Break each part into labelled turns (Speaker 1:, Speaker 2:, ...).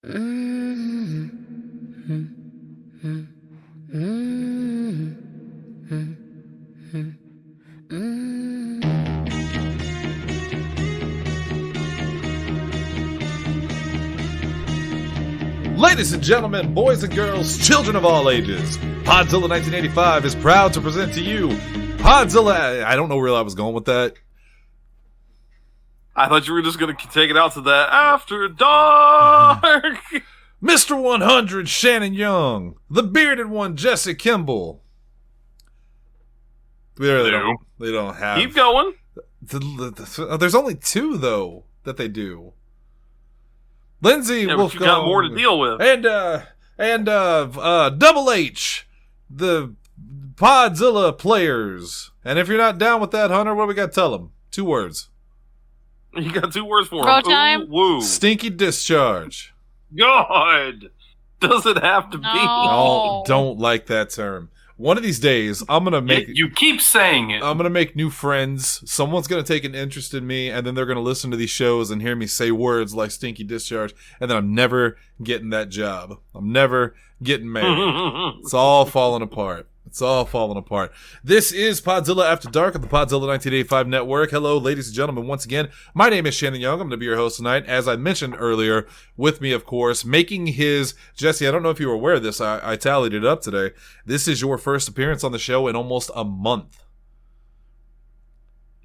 Speaker 1: Ladies and gentlemen, boys and girls, children of all ages, Podzilla 1985 is proud to present to you Podzilla. I don't know where I was going with that.
Speaker 2: I thought you were just going to take it out to the After Dark.
Speaker 1: Mr. 100, Shannon Young. The bearded one, Jesse Kimball. They don't have...
Speaker 2: Keep going.
Speaker 1: There's only two, though, that they do. Lindsay Wolfgang.
Speaker 2: You got more to deal with.
Speaker 1: And Double H, the Podzilla players. And if you're not down with that, Hunter, what do we got to tell them? 2 words.
Speaker 2: You got 2 words for
Speaker 3: Roll
Speaker 2: him.
Speaker 3: time.
Speaker 2: Woo.
Speaker 1: Stinky discharge.
Speaker 2: God. Does it have to be?
Speaker 1: No, don't like that term. One of these days, I'm going to make...
Speaker 4: You keep saying it.
Speaker 1: I'm going to make new friends. Someone's going to take an interest in me, and then they're going to listen to these shows and hear me say words like stinky discharge, and then I'm never getting that job. I'm never getting married. It's all falling apart. It's all falling apart. This is Podzilla After Dark on the Podzilla 1985 Network. Hello, ladies and gentlemen, once again. My name is Shannon Young. I'm going to be your host tonight. As I mentioned earlier, with me, of course, making his... Jesse, I don't know if you were aware of this. I tallied it up today. This is your first appearance on the show in almost a month.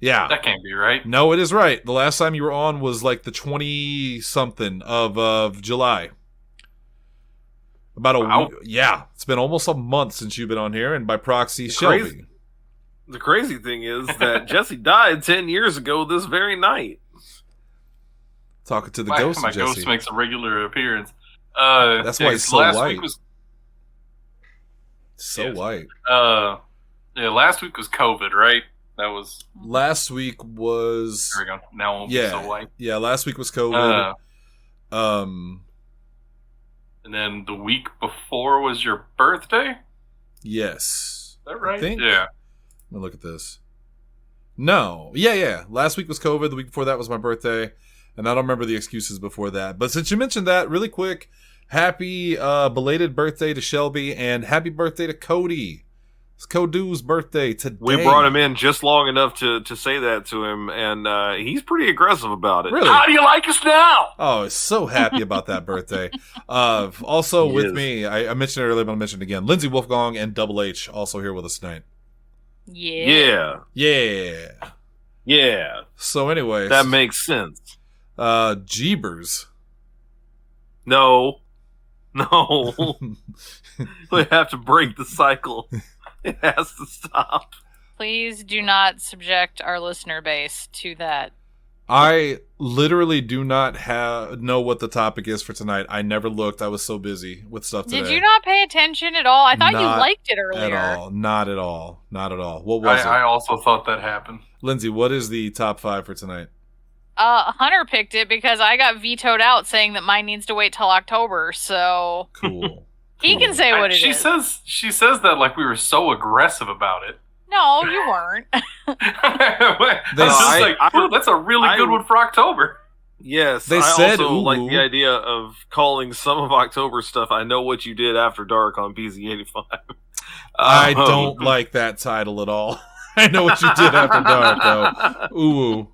Speaker 1: Yeah.
Speaker 4: That can't be right.
Speaker 1: No, it is right. The last time you were on was like the 20-something of July. About a week. Yeah, it's been almost a month since you've been on here, and by proxy, Shelby.
Speaker 2: The crazy thing is that Jesse died 10 years ago this very night.
Speaker 1: Talking to the
Speaker 4: My
Speaker 1: ghost, Jesse.
Speaker 4: ghost makes a regular appearance.
Speaker 1: That's why he's so white. White.
Speaker 4: Last week was COVID, right? That was...
Speaker 1: Last week was...
Speaker 4: There we go. Now it won't be so white.
Speaker 1: Yeah, last week was COVID.
Speaker 4: And then the week before was your birthday?
Speaker 1: Yes.
Speaker 4: Is that right?
Speaker 1: I think.
Speaker 4: Yeah.
Speaker 1: Let me look at this. No. Yeah. Last week was COVID. The week before that was my birthday. And I don't remember the excuses before that. But since you mentioned that, really quick, happy belated birthday to Shelby and happy birthday to Cody. It's Kodu's birthday today.
Speaker 2: We brought him in just long enough to say that to him, and he's pretty aggressive about it.
Speaker 1: Really?
Speaker 4: How do you like us now?
Speaker 1: Oh, he's so happy about that birthday. Also with me, I mentioned it earlier, but I'll mention it again. Lindsay Wolfgang and Double H also here with us tonight.
Speaker 3: Yeah.
Speaker 1: So anyways.
Speaker 2: That makes sense.
Speaker 1: Jeebers.
Speaker 2: No. We have to break the cycle. It has to stop.
Speaker 3: Please do not subject our listener base to that.
Speaker 1: I literally do not know what the topic is for tonight. I never looked. I was so busy with stuff today.
Speaker 3: Did you not pay attention at all? I thought you liked it earlier.
Speaker 1: Not at all. What was it?
Speaker 4: I also thought that happened.
Speaker 1: Lindsay, what is the top 5 for tonight?
Speaker 3: Hunter picked it because I got vetoed out saying that mine needs to wait till October, so...
Speaker 1: Cool.
Speaker 3: He can say what it is.
Speaker 4: She says that like we were so aggressive about it.
Speaker 3: No, you weren't.
Speaker 4: That's a really good one for October.
Speaker 2: Yes,
Speaker 1: I
Speaker 2: also
Speaker 1: ooh.
Speaker 2: like the idea of calling some of October stuff I Know What You Did After Dark on PZ85.
Speaker 1: I don't like that title at all. I Know What You Did After Dark, though. Ooh.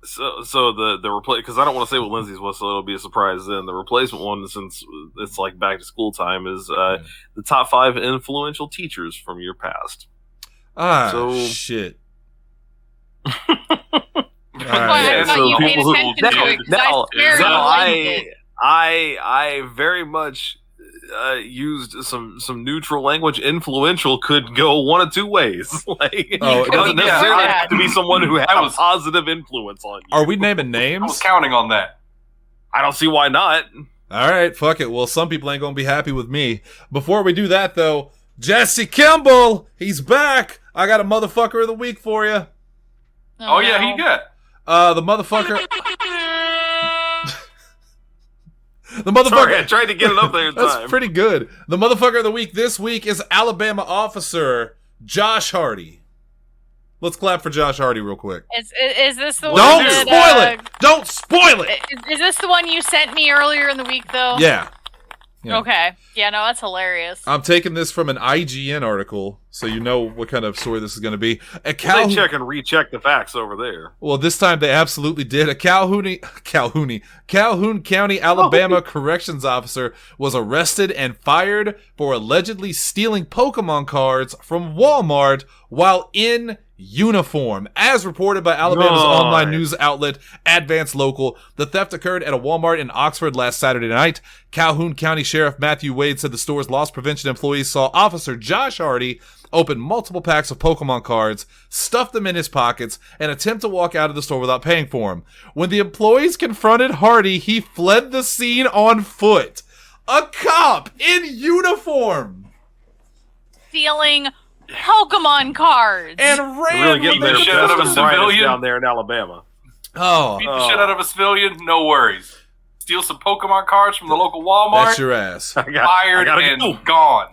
Speaker 2: So the replace, because I don't want to say what Lindsay's was, so it'll be a surprise then. The replacement one, since it's like back to school time, is the top 5 influential teachers from your past.
Speaker 1: Shit.
Speaker 2: I very much used some neutral language. Influential could go one of 2 ways. It doesn't necessarily have to be someone who has a positive influence on you.
Speaker 1: Are we naming names?
Speaker 4: I was counting on that.
Speaker 2: I don't see why not.
Speaker 1: All right, fuck it. Well, some people ain't gonna be happy with me. Before we do that, though, Jesse Kimball, he's back. I got a motherfucker of the week for you.
Speaker 4: Oh yeah, he got
Speaker 1: the motherfucker.
Speaker 2: Sorry, I tried to get it up there in time.
Speaker 1: That's pretty good. The motherfucker of the week this week is Alabama officer Josh Hardy. Let's clap for Josh Hardy real quick.
Speaker 3: Is this the one?
Speaker 1: Don't spoil it! Don't spoil it!
Speaker 3: Is this the one you sent me earlier in the week, though?
Speaker 1: Yeah.
Speaker 3: Okay. Yeah, no, that's hilarious.
Speaker 1: I'm taking this from an IGN article, so you know what kind of story this is going to be.
Speaker 2: They check and recheck the facts over there.
Speaker 1: Well, this time they absolutely did. A Calhoun County, Alabama corrections officer was arrested and fired for allegedly stealing Pokemon cards from Walmart while in uniform. As reported by Alabama's online news outlet, Advance Local, the theft occurred at a Walmart in Oxford last Saturday night. Calhoun County Sheriff Matthew Wade said the store's loss prevention employees saw Officer Josh Hardy open multiple packs of Pokemon cards, stuff them in his pockets, and attempt to walk out of the store without paying for them. When the employees confronted Hardy, he fled the scene on foot. A cop in uniform!
Speaker 3: Stealing Pokemon cards!
Speaker 1: And ran
Speaker 2: really getting
Speaker 4: the shit out of a civilian
Speaker 2: down there in Alabama.
Speaker 4: Beat the shit out of a civilian, no worries. Steal some Pokemon cards from the local Walmart.
Speaker 1: That's your ass.
Speaker 4: Fired and gone.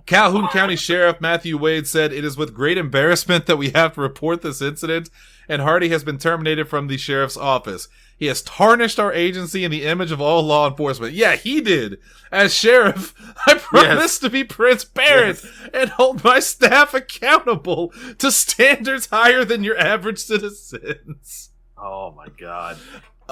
Speaker 1: Calhoun County Sheriff Matthew Wade said, "It is with great embarrassment that we have to report this incident, and Hardy has been terminated from the sheriff's office. He has tarnished our agency in the image of all law enforcement." Yeah, he did. As sheriff, I promise to be transparent and hold my staff accountable to standards higher than your average citizens.
Speaker 2: Oh my God.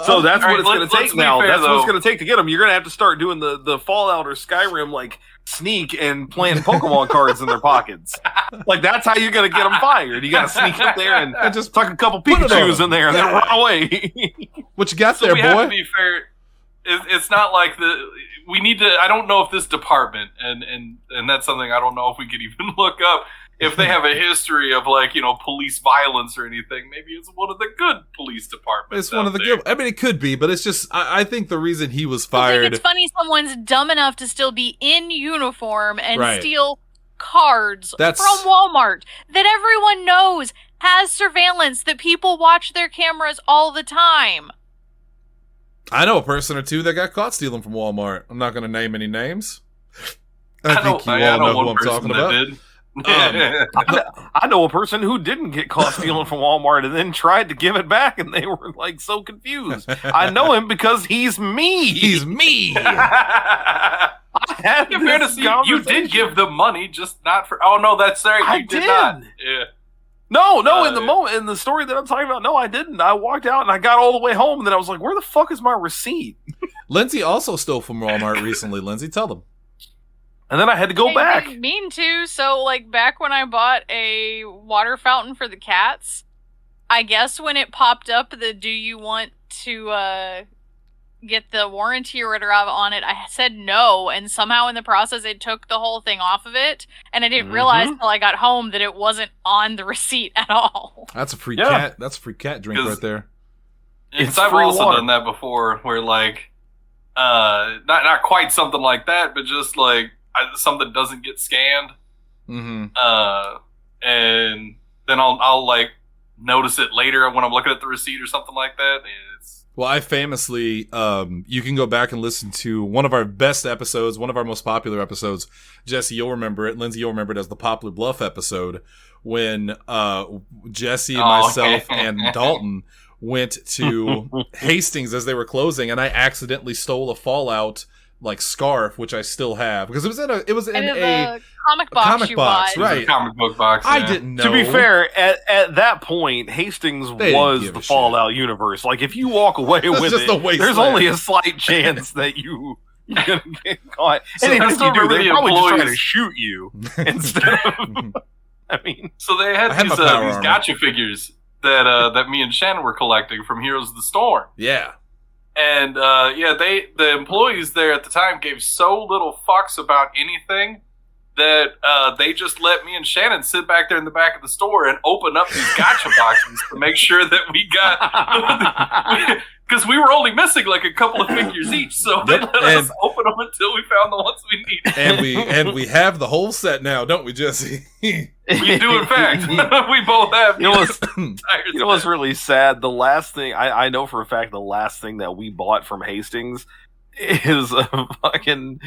Speaker 2: So that's what it's going to take now. That's what it's going to take to get them. You're going to have to start doing the Fallout or Skyrim, like, sneak and plant Pokemon cards in their pockets. Like, that's how you're going to get them fired. You got to sneak up there and just tuck a couple Pikachus in there and then run away.
Speaker 1: What you got there,
Speaker 4: we
Speaker 1: boy?
Speaker 4: Have to be fair. It's not like we need to. I don't know if this department, and that's something I don't know if we could even look up. If they have a history of, like, police violence or anything, maybe it's one of the good police departments.
Speaker 1: It's one of the good. I mean, it could be, but it's just. I think the reason he was fired.
Speaker 3: I think it's funny someone's dumb enough to still be in uniform and steal cards from Walmart that everyone knows has surveillance, that people watch their cameras all the time.
Speaker 1: I know a person or two that got caught stealing from Walmart. I'm not going to name any names. I think you all know who I'm talking about.
Speaker 2: I know a person who didn't get caught stealing from Walmart and then tried to give it back, and they were like so confused. I know him because he's me.
Speaker 1: He's me.
Speaker 4: You did give them money, just not for. Oh no, that's right. You did not. Yeah.
Speaker 2: No, in the moment, in the story that I'm talking about, no, I didn't. I walked out and I got all the way home, and then I was like, "Where the fuck is my receipt?"
Speaker 1: Lindsay also stole from Walmart recently. Lindsay, tell them.
Speaker 2: And then I had to go back.
Speaker 3: I didn't mean to. So, like, back when I bought a water fountain for the cats, I guess when it popped up the "Do you want to get the warranty or whatever on it," I said no, and somehow in the process it took the whole thing off of it, and I didn't realize until I got home that it wasn't on the receipt at all.
Speaker 1: That's a free cat. That's a free cat drink right there.
Speaker 4: I've also done that before, where like, not quite something like that, but just like something doesn't get scanned, and then I'll like notice it later when I'm looking at the receipt or something like that.
Speaker 1: Well, I famously, you can go back and listen to one of our best episodes, one of our most popular episodes. Jesse, you'll remember it. Lindsay, you'll remember it as the Poplar Bluff episode when Jesse, myself, and Dalton went to Hastings as they were closing, and I accidentally stole a Fallout like scarf, which I still have because it was in a
Speaker 3: comic box you bought.
Speaker 1: Right?
Speaker 4: A comic book box.
Speaker 1: I didn't know.
Speaker 2: To be fair, at that point, Hastings was the Fallout universe. Like, if you walk away with it, there's only a slight chance that you're gonna get caught. And even if you do, they're probably just trying to shoot you instead of. I mean,
Speaker 4: so they had these gotcha figures that me and Shannon were collecting from Heroes of the Storm.
Speaker 1: Yeah.
Speaker 4: And the employees there at the time gave so little fucks about anything that they just let me and Shannon sit back there in the back of the store and open up these gotcha boxes to make sure that we got, because we were only missing like a couple of figures each, so they let us open them until we found the ones we needed.
Speaker 1: And we have the whole set now, don't we, Jesse?
Speaker 4: We do, in fact. We both have.
Speaker 2: You know what's really sad? The last thing I know for a fact, the last thing that we bought from Hastings is a fucking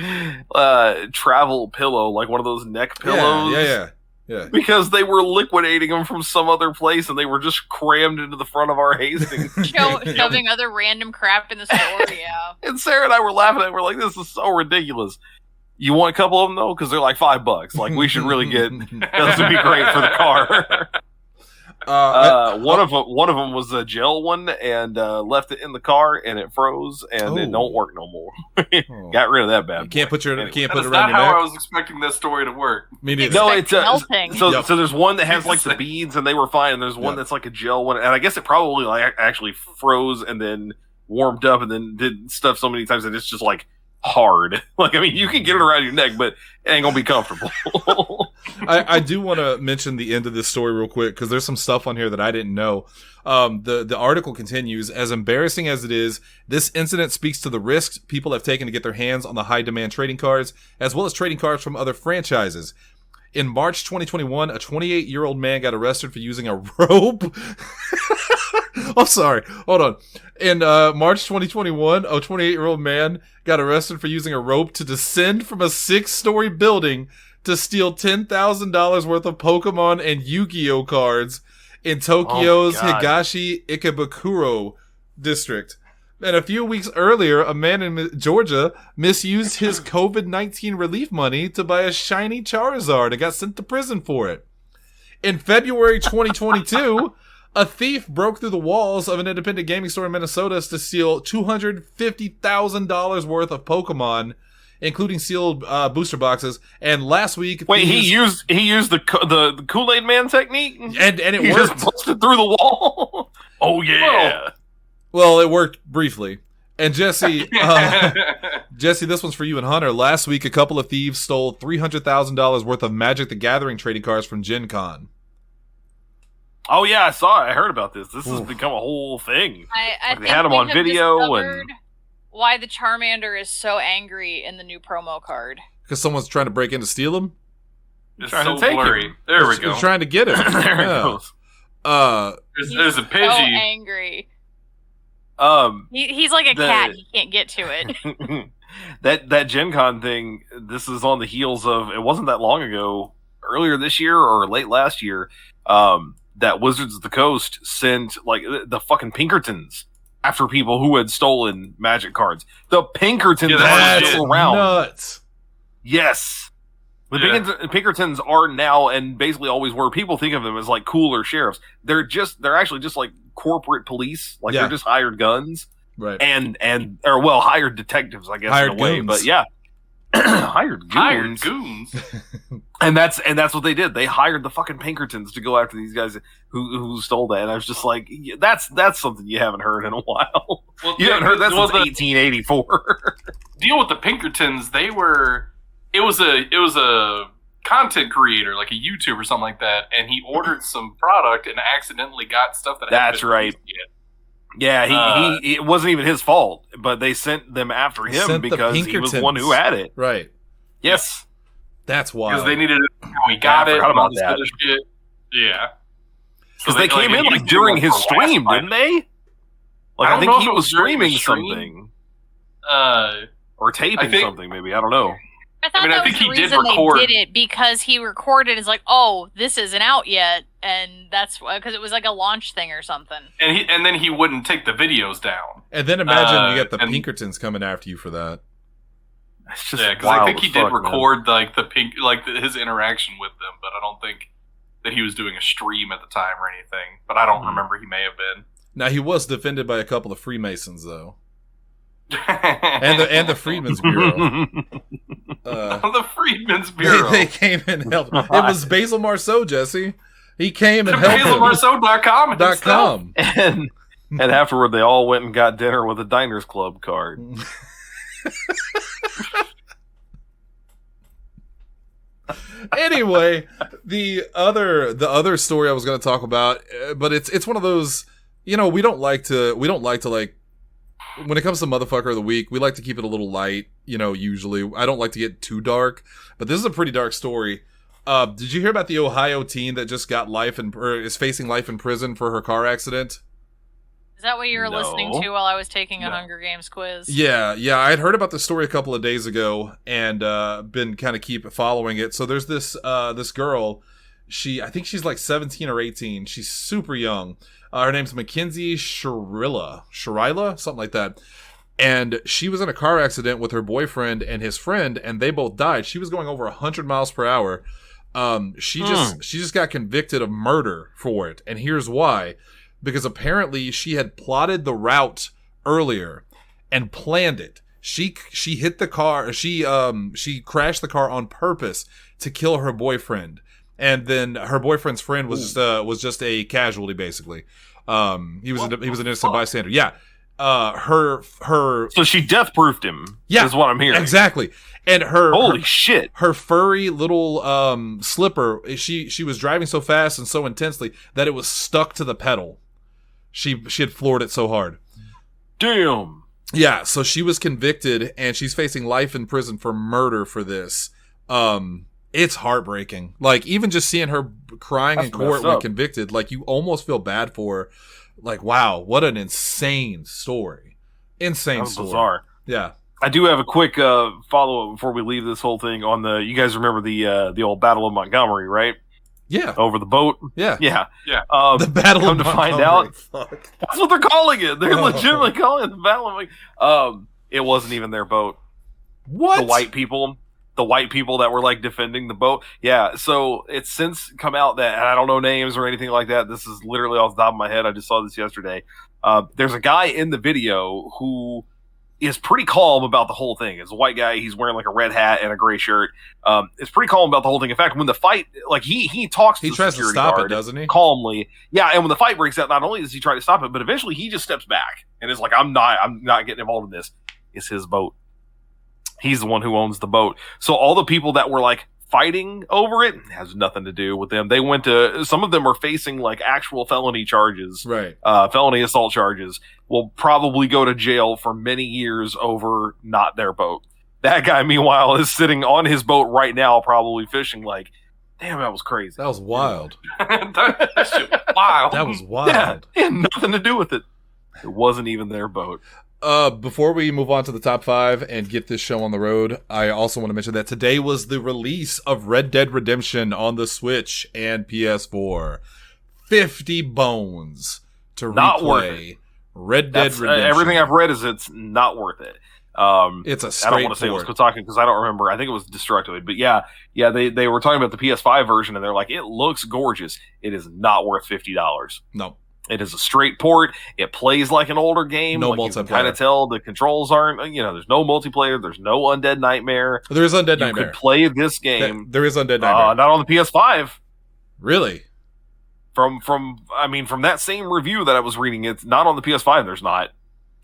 Speaker 2: travel pillow, like one of those neck pillows.
Speaker 1: Yeah. Yeah.
Speaker 2: Because they were liquidating them from some other place and they were just crammed into the front of our Hastings.
Speaker 3: Shoving other random crap in the store, yeah.
Speaker 2: And Sarah and I were laughing at it. We're like, this is so ridiculous. You want a couple of them, though? Because they're like $5. Like, we should really get... Those would be great for the car. One of them was a gel one, and left it in the car, and it froze, and it don't work no more. Got rid of that bad.
Speaker 1: You can't put your
Speaker 4: That's
Speaker 1: can't put it
Speaker 4: not
Speaker 1: around your
Speaker 4: how
Speaker 1: neck.
Speaker 4: I was expecting this story to work.
Speaker 1: Me neither.
Speaker 2: No, it's
Speaker 3: melting.
Speaker 2: so there's one that has like the beads, and they were fine. And there's one that's like a gel one, and I guess it probably like actually froze and then warmed up, and then did stuff so many times that it's just like hard. Like, I mean, you can get it around your neck, but it ain't gonna be comfortable.
Speaker 1: I do want to mention the end of this story real quick because there's some stuff on here that I didn't know. The article continues, as embarrassing as it is, this incident speaks to the risks people have taken to get their hands on the high demand trading cards, as well as trading cards from other franchises. In March 2021, a 28-year-old man got arrested for using a rope. Oh, sorry. Hold on. In March 2021, a 28-year-old man got arrested for using a rope to descend from a 6-story building to steal $10,000 worth of Pokemon and Yu-Gi-Oh cards in Tokyo's Higashi Ikebukuro district. And a few weeks earlier, a man in Georgia misused his COVID-19 relief money to buy a shiny Charizard and got sent to prison for it. In February 2022, a thief broke through the walls of an independent gaming store in Minnesota to steal $250,000 worth of Pokemon, including sealed booster boxes. And last week,
Speaker 2: he used the Kool-Aid Man technique,
Speaker 1: and it
Speaker 2: he
Speaker 1: worked.
Speaker 2: just busted through the wall. Oh yeah.
Speaker 1: Well, it worked briefly. And Jesse, Jesse, this one's for you and Hunter. Last week, a couple of thieves stole $300,000 worth of Magic the Gathering trading cards from Gen Con.
Speaker 2: Oh yeah, I saw it. I heard about this. This has become a whole thing.
Speaker 3: I
Speaker 2: Like,
Speaker 3: think
Speaker 2: they had them
Speaker 3: we
Speaker 2: on
Speaker 3: have
Speaker 2: video
Speaker 3: discovered
Speaker 2: and
Speaker 3: why the Charmander is so angry in the new promo card.
Speaker 1: Because someone's trying to break in to steal them?
Speaker 4: It's
Speaker 2: Trying to
Speaker 4: so
Speaker 2: take
Speaker 4: blurry.
Speaker 2: him.
Speaker 4: There we
Speaker 1: They're
Speaker 4: go.
Speaker 1: trying to get it.
Speaker 2: there it goes.
Speaker 4: There's a
Speaker 3: So
Speaker 4: Pidgey.
Speaker 3: angry.
Speaker 2: Um,
Speaker 3: He's like a cat. He can't get to it.
Speaker 2: that Gen Con thing, this is on the heels of, it wasn't that long ago, earlier this year or late last year, that Wizards of the Coast sent like the fucking Pinkertons after people who had stolen Magic cards. The Pinkertons are still around.
Speaker 1: Nuts.
Speaker 2: Yes. The Pinkertons are now, and basically always were, people think of them as like cooler sheriffs. They're actually just like corporate police. Like they're just hired guns.
Speaker 1: Right.
Speaker 2: Or hired detectives, I guess,
Speaker 1: Hired
Speaker 2: in a way.
Speaker 1: goons.
Speaker 2: But yeah. Hired goons. And that's what they did. They hired the fucking Pinkertons to go after these guys who stole that. And I was just like, that's something you haven't heard in a while.
Speaker 4: Well,
Speaker 2: you haven't heard that since 1884.
Speaker 4: Deal with the Pinkertons. It was a content creator, like a YouTuber or something like that, and he ordered some product and accidentally got stuff that
Speaker 2: that's right. Yet. Yeah, he it wasn't even his fault, but they sent them after him because he was the one who had it.
Speaker 1: Right.
Speaker 2: Yes.
Speaker 1: That's wild.
Speaker 4: Because they needed it. We got it.
Speaker 2: I forgot about that.
Speaker 4: Shit. Yeah.
Speaker 2: Because they came in like during his stream, didn't they? Like I think he was streaming something. Or taping something, maybe. I don't know.
Speaker 3: I thought that was the reason they did it, because he recorded is like, oh, this isn't out yet, and that's because it was like a launch thing or something.
Speaker 4: And then he wouldn't take the videos down.
Speaker 1: And then imagine you get the Pinkertons coming after you for that.
Speaker 2: It's just
Speaker 4: because I think he did record his interaction with them, but I don't think that he was doing a stream at the time or anything. But I don't remember. He may have been.
Speaker 1: Now he was defended by a couple of Freemasons though. and the Freedmen's Bureau.
Speaker 4: The Freedmen's Bureau.
Speaker 1: They came and helped. It was Basil Marceau, Jesse. He came and helped.
Speaker 4: BasilMarceau.com.
Speaker 2: And afterward, they all went and got dinner with a Diners Club card.
Speaker 1: Anyway, the other story I was going to talk about, but it's one of those, we don't like to like. When it comes to Motherfucker of the Week, we like to keep it a little light, usually. I don't like to get too dark, but this is a pretty dark story. Did you hear about the Ohio teen that just got is facing life in prison for her car accident?
Speaker 3: Is that what you were listening to while I was taking a Hunger Games quiz?
Speaker 1: Yeah. I had heard about the story a couple of days ago and been kind of keep following it. So there's this girl. I think she's like 17 or 18. She's super young. Her name's Mackenzie Sharila, something like that. And she was in a car accident with her boyfriend and his friend, and they both died. She was going over 100 miles per hour. She just got convicted of murder for it. And here's why. Because apparently she had plotted the route earlier and planned it. She hit the car. She crashed the car on purpose to kill her boyfriend. And then her boyfriend's friend was just a casualty, basically. He was an innocent bystander. Yeah.
Speaker 2: So she death proofed him.
Speaker 1: Yeah,
Speaker 2: is what I'm hearing.
Speaker 1: Exactly. And
Speaker 2: holy shit,
Speaker 1: her furry little slipper. She was driving so fast and so intensely that it was stuck to the pedal. She had floored it so hard.
Speaker 2: Damn.
Speaker 1: Yeah. So she was convicted, and she's facing life in prison for murder for this. It's heartbreaking. Like, even just seeing her crying in court when convicted, like, you almost feel bad for her. Like, wow, what an insane story. Insane story.
Speaker 2: Bizarre.
Speaker 1: Yeah.
Speaker 2: I do have a quick follow-up before we leave this whole thing on you guys remember the old Battle of Montgomery, right?
Speaker 1: Yeah.
Speaker 2: Over the boat?
Speaker 1: Yeah.
Speaker 2: Yeah.
Speaker 1: The Battle of Montgomery.
Speaker 2: Come to find out, that's what they're calling it. They're legitimately calling it the Battle of Montgomery. It wasn't even their boat.
Speaker 1: What?
Speaker 2: The white people that were like defending the boat. Yeah, so it's since come out that, and I don't know names or anything like that. This is literally off the top of my head. I just saw this yesterday. There's a guy in the video who is pretty calm about the whole thing. It's a white guy. He's wearing like a red hat and a gray shirt. It's pretty calm about the whole thing. In fact, when the fight, like he talks to the
Speaker 1: tries to stop it, doesn't he?
Speaker 2: Calmly. Yeah, and when the fight breaks out, not only does he try to stop it, but eventually he just steps back and is like, I'm not getting involved in this. It's his boat. He's the one who owns the boat. So all the people that were like fighting over it has nothing to do with them. They went to, some of them are facing like actual felony charges,
Speaker 1: right?
Speaker 2: Felony assault charges. Will probably go to jail for many years over not their boat. That guy, meanwhile, is sitting on his boat right now, probably fishing. Like, damn, that was crazy.
Speaker 1: That was wild.
Speaker 4: that shit was wild.
Speaker 1: That was wild.
Speaker 2: Yeah, it had nothing to do with it. It wasn't even their boat.
Speaker 1: Before we move on to the top 5 and get this show on the road, I also want to mention that today was the release of Red Dead Redemption on the Switch and PS4. 50 bones to
Speaker 2: not
Speaker 1: replay
Speaker 2: worth it.
Speaker 1: Red Dead Redemption.
Speaker 2: Everything I've read is it's not worth it.
Speaker 1: It's a straight
Speaker 2: I don't want to say it was Kotaku because I don't remember. I think it was Destructoid. But yeah, they were talking about the PS5 version, and they're like, it looks gorgeous. It is not worth $50.
Speaker 1: No.
Speaker 2: It is a straight port. It plays like an older game.
Speaker 1: No
Speaker 2: like
Speaker 1: multiplayer.
Speaker 2: You can kind of tell the controls aren't, there's no multiplayer. There's no Undead Nightmare.
Speaker 1: There is Undead
Speaker 2: Nightmare. You could play this game.
Speaker 1: There is Undead Nightmare.
Speaker 2: Not on the PS5.
Speaker 1: Really?
Speaker 2: From that same review that I was reading, it's not on the PS5. There's not.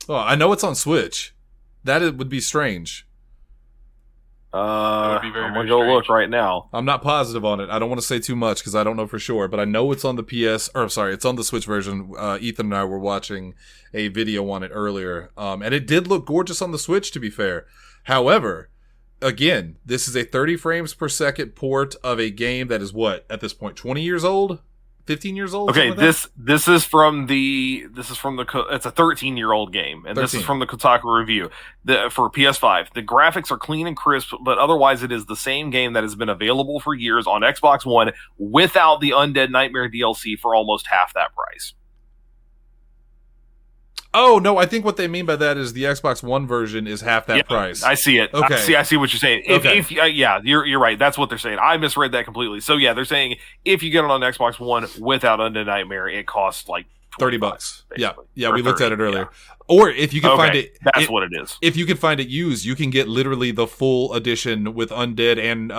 Speaker 1: Oh, I know it's on Switch. That would be strange.
Speaker 2: I'm gonna go look right now.
Speaker 1: I'm not positive on it. I don't want to say too much because I don't know for sure, but I know it's on the it's on the Switch version. Ethan and I were watching a video on it earlier, and it did look gorgeous on the Switch, to be fair. However, again, this is a 30 frames per second port of a game that is what, at this point, 20 years old? 15 years old?
Speaker 2: Okay, this is from the it's a 13-year-old game, and 13. This is from the Kotaku review for PS5. The graphics are clean and crisp, but otherwise it is the same game that has been available for years on Xbox One without the Undead Nightmare DLC for almost half that price.
Speaker 1: Oh, no, I think what they mean by that is the Xbox One version is half that price.
Speaker 2: I see it.
Speaker 1: Okay.
Speaker 2: I see what you're saying. You're right. That's what they're saying. I misread that completely. So, yeah, they're saying if you get it on Xbox One without Undead Nightmare, it costs like
Speaker 1: $30. Yeah, we looked at it earlier. Yeah. Or if you can find it...
Speaker 2: That's what it is.
Speaker 1: If you can find it used, you can get literally the full edition with Undead and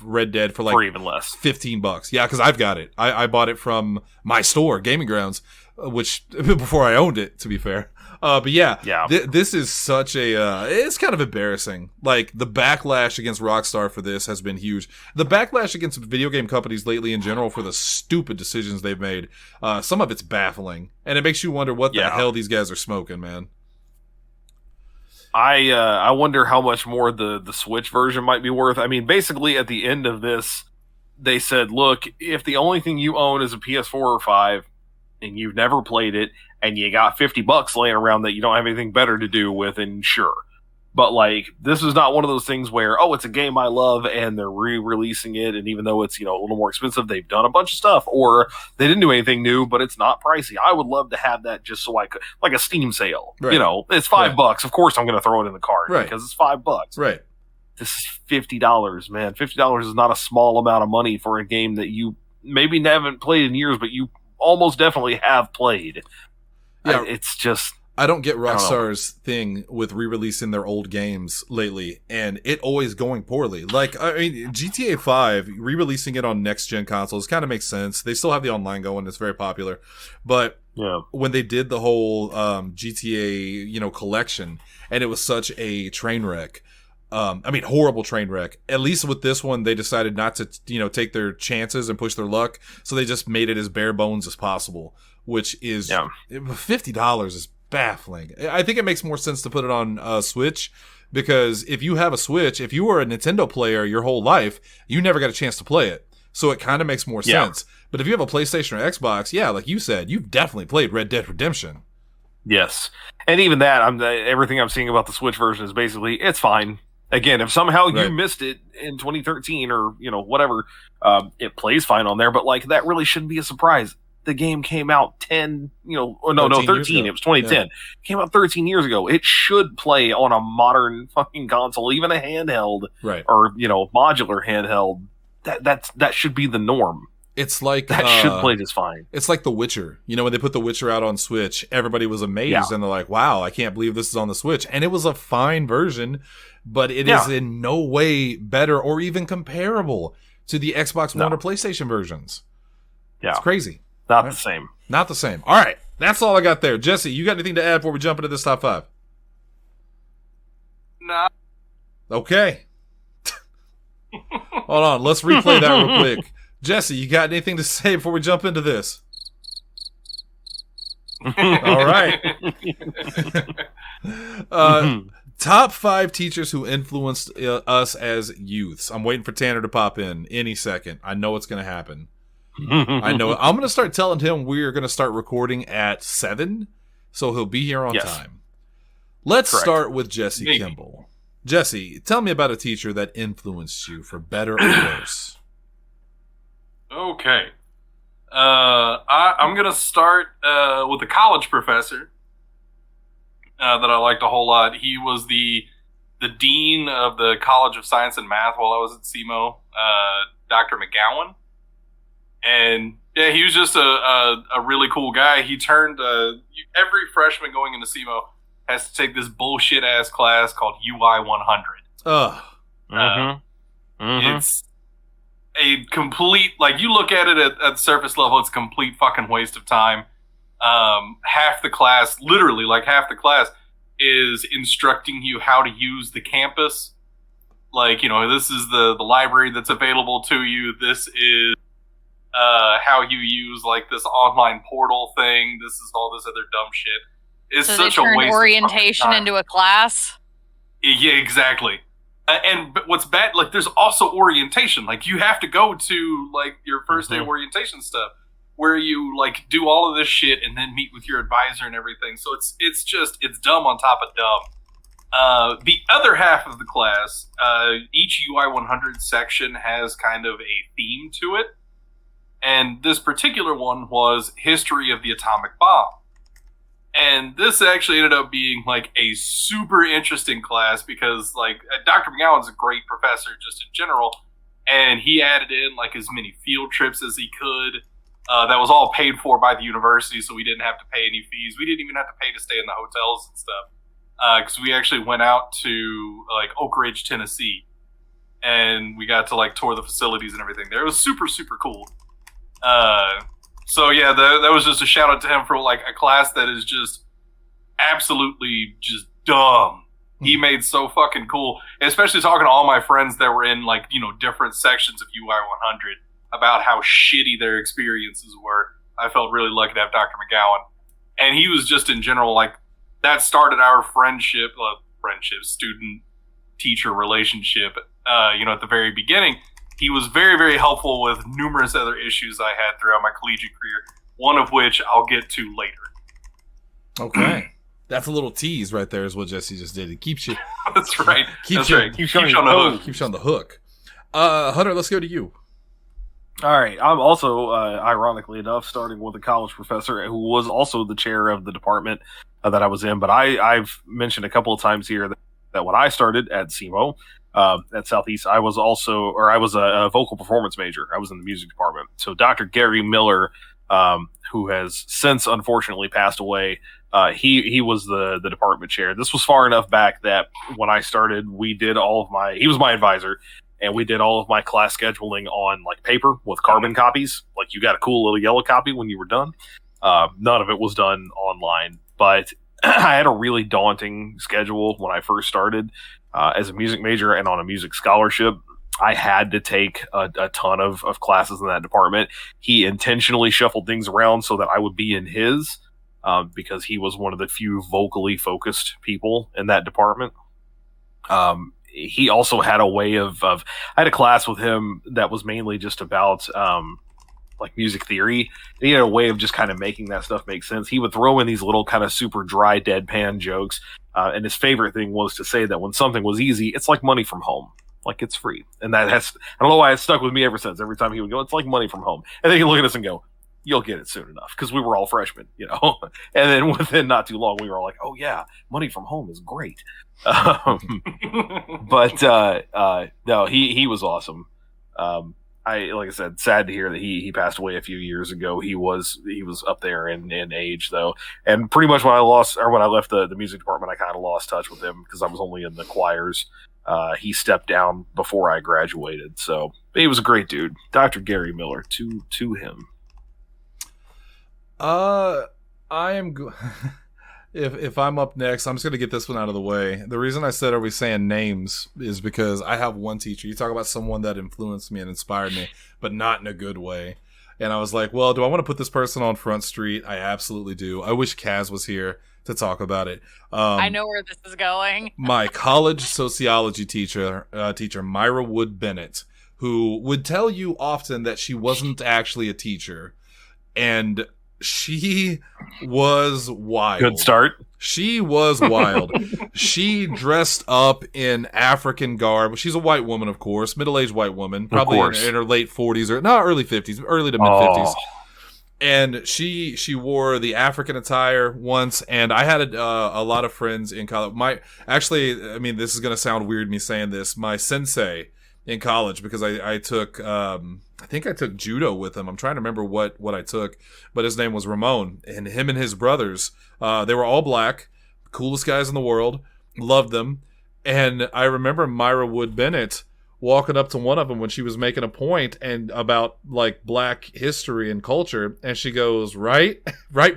Speaker 1: Red Dead for
Speaker 2: even less.
Speaker 1: $15. Yeah, because I've got it. I bought it from my store, Gaming Grounds, which before I owned it, to be fair. But this is such a it's kind of embarrassing. Like, the backlash against Rockstar for this has been huge. The backlash against video game companies lately in general for the stupid decisions they've made, some of it's baffling, and it makes you wonder what the hell these guys are smoking, man.
Speaker 2: I wonder how much more the Switch version might be worth. I mean, basically at the end of this, they said, look, if the only thing you own is a PS4 or 5 and you've never played it and you got $50 laying around that you don't have anything better to do with, and sure, But like, this is not one of those things where, oh, it's a game I love and they're re-releasing it, and even though it's, you know, a little more expensive, they've done a bunch of stuff, or they didn't do anything new, but it's not pricey. I would love to have that just so I could, like a Steam sale.
Speaker 1: Right.
Speaker 2: You know, it's $5. Of course, I'm going to throw it in the cart because it's $5.
Speaker 1: Right.
Speaker 2: This is $50, man. $50 is not a small amount of money for a game that you maybe haven't played in years, but you almost definitely have played.
Speaker 1: Yeah.
Speaker 2: It's just...
Speaker 1: I don't get Rockstar's thing with re-releasing their old games lately, and it always going poorly. Like, I mean, GTA 5, re-releasing it on next-gen consoles kind of makes sense. They still have the online going. It's very popular. But when they did the whole GTA, you know, collection, and it was such a train wreck, I mean, horrible train wreck. At least with this one, they decided not to, you know, take their chances and push their luck, so they just made it as bare bones as possible, which is $50 is baffling. I think it makes more sense to put it on Switch, because if you have a Switch, if you were a Nintendo player your whole life, you never got a chance to play it. So it kind of makes more sense. But if you have a PlayStation or Xbox, like you said, you've definitely played Red Dead Redemption.
Speaker 2: Yes. And even that, everything I'm seeing about the Switch version is basically, it's fine. Again, if somehow you missed it in 2013 or, you know, whatever, it plays fine on there. But like, that really shouldn't be a surprise. The game came out 13. It was 2010. Yeah. It came out 13 years ago. It should play on a modern fucking console, even a handheld, or, you know, modular handheld. That should be the norm.
Speaker 1: It's like
Speaker 2: that should play just fine.
Speaker 1: It's like The Witcher. You know, when they put The Witcher out on Switch, everybody was amazed and they're like, "Wow, I can't believe this is on the Switch." And it was a fine version, but it is in no way better or even comparable to the Xbox One or PlayStation versions. Yeah, it's crazy.
Speaker 2: Not the same.
Speaker 1: Not the same. All right. That's all I got there. Jesse, you got anything to add before we jump into this top 5?
Speaker 4: Nah.
Speaker 1: Okay. Hold on. Let's replay that real quick. Jesse, you got anything to say before we jump into this? All right. Top 5 teachers who influenced us as youths. I'm waiting for Tanner to pop in any second. I know it's going to happen. I know. I'm going to start telling him we're going to start recording at 7, so he'll be here on time. Let's start with Jesse Kimball. Jesse, tell me about a teacher that influenced you for better or worse.
Speaker 4: Okay. I'm going to start with a college professor that I liked a whole lot. He was the dean of the College of Science and Math while I was at SEMO, Dr. McGowan. And yeah, he was just a really cool guy. He turned every freshman going into SEMO has to take this bullshit ass class called UI 100. It's a complete, like, you look at it at surface level, it's a complete fucking waste of time. Half the class is instructing you how to use the campus. Like, you know, this is the library that's available to you. This is how you use like this online portal thing. This is all this other dumb shit. It's
Speaker 3: so
Speaker 4: such
Speaker 3: they
Speaker 4: a
Speaker 3: turned
Speaker 4: waste
Speaker 3: orientation
Speaker 4: of time.
Speaker 3: into a class.
Speaker 4: Yeah, exactly. But what's bad, like, there's also orientation. Like, you have to go to like your first day orientation stuff, where you like do all of this shit and then meet with your advisor and everything. So it's dumb on top of dumb. The other half of the class, each UI 100 section has kind of a theme to it. And this particular one was history of the atomic bomb. And this actually ended up being like a super interesting class because like Dr. McGowan's a great professor just in general. And he added in like as many field trips as he could. That was all paid for by the university, so we didn't have to pay any fees. We didn't even have to pay to stay in the hotels and stuff. Because we actually went out to like Oak Ridge, Tennessee. And we got to like tour the facilities and everything there. It was super, super cool. So yeah, that was just a shout out to him for like a class that is just absolutely just dumb. He made so fucking cool, especially talking to all my friends that were in like, you know, different sections of UI 100 about how shitty their experiences were. I felt really lucky to have Dr. McGowan. And he was just in general, like, that started our student-teacher relationship, you know, at the very beginning. He was very, very helpful with numerous other issues I had throughout my collegiate career, one of which I'll get to later.
Speaker 1: Okay. That's a little tease right there is what Jesse just did. It keeps you
Speaker 4: That's right.
Speaker 1: Keeps
Speaker 4: That's
Speaker 1: you,
Speaker 4: right. Keeps you on the hook.
Speaker 1: Keeps you on the hook. Hunter, let's go to you.
Speaker 2: All right. I'm also, ironically enough, starting with a college professor who was also the chair of the department that I was in. But I've mentioned a couple of times here that when I started at SEMO, at Southeast, I was a vocal performance major. I was in the music department. So Dr. Gary Miller, who has since unfortunately passed away, he was the department chair. This was far enough back that when I started, he was my advisor. And we did all of my class scheduling on like paper with carbon copies. Like you got a cool little yellow copy when you were done. None of it was done online, but I had a really daunting schedule when I first started as a music major and on a music scholarship. I had to take a ton of classes in that department. He intentionally shuffled things around so that I would be in his because he was one of the few vocally focused people in that department. He also had a way I had a class with him that was mainly just about, like music theory. And he had a way of just kind of making that stuff make sense. He would throw in these little kind of super dry deadpan jokes. And his favorite thing was to say that when something was easy, it's like money from home. Like it's free. And I don't know why it's stuck with me ever since. Every time he would go, it's like money from home. And then he'd look at us and go, you'll get it soon enough. Cause we were all freshmen, you know? And then within not too long, we were all like, oh yeah, money from home is great. No, he was awesome. Like I said, sad to hear that he passed away a few years ago. He was up there in age though. And pretty much when I left the music department, I kind of lost touch with him because I was only in the choirs. He stepped down before I graduated. So he was a great dude. Dr. Gary Miller, to him.
Speaker 1: I am if I'm up next, I'm just gonna get this one out of the way. The reason I said, are we saying names, is because I have one teacher. You talk about someone that influenced me and inspired me, but not in a good way. And I was like, well, do I want to put this person on Front Street? I absolutely do. I wish Kaz was here to talk about it.
Speaker 3: I know where this is going.
Speaker 1: My college sociology teacher, Myra Wood Bennett, who would tell you often that she wasn't actually a teacher, and she was wild.
Speaker 2: Good start.
Speaker 1: She was wild. She dressed up in African garb. She's a white woman, of course, middle-aged white woman, probably in her late 40s or early 50s, early to mid 50s. And she wore the African attire once, and I had a lot of friends in college. This is going to sound weird me saying this. My sensei in college, because I took I think I took judo with him. I'm trying to remember what I took, but his name was Ramon, and him and his brothers, they were all black, coolest guys in the world, loved them. And I remember Myra Wood Bennett walking up to one of them when she was making a point and about like black history and culture, and she goes, right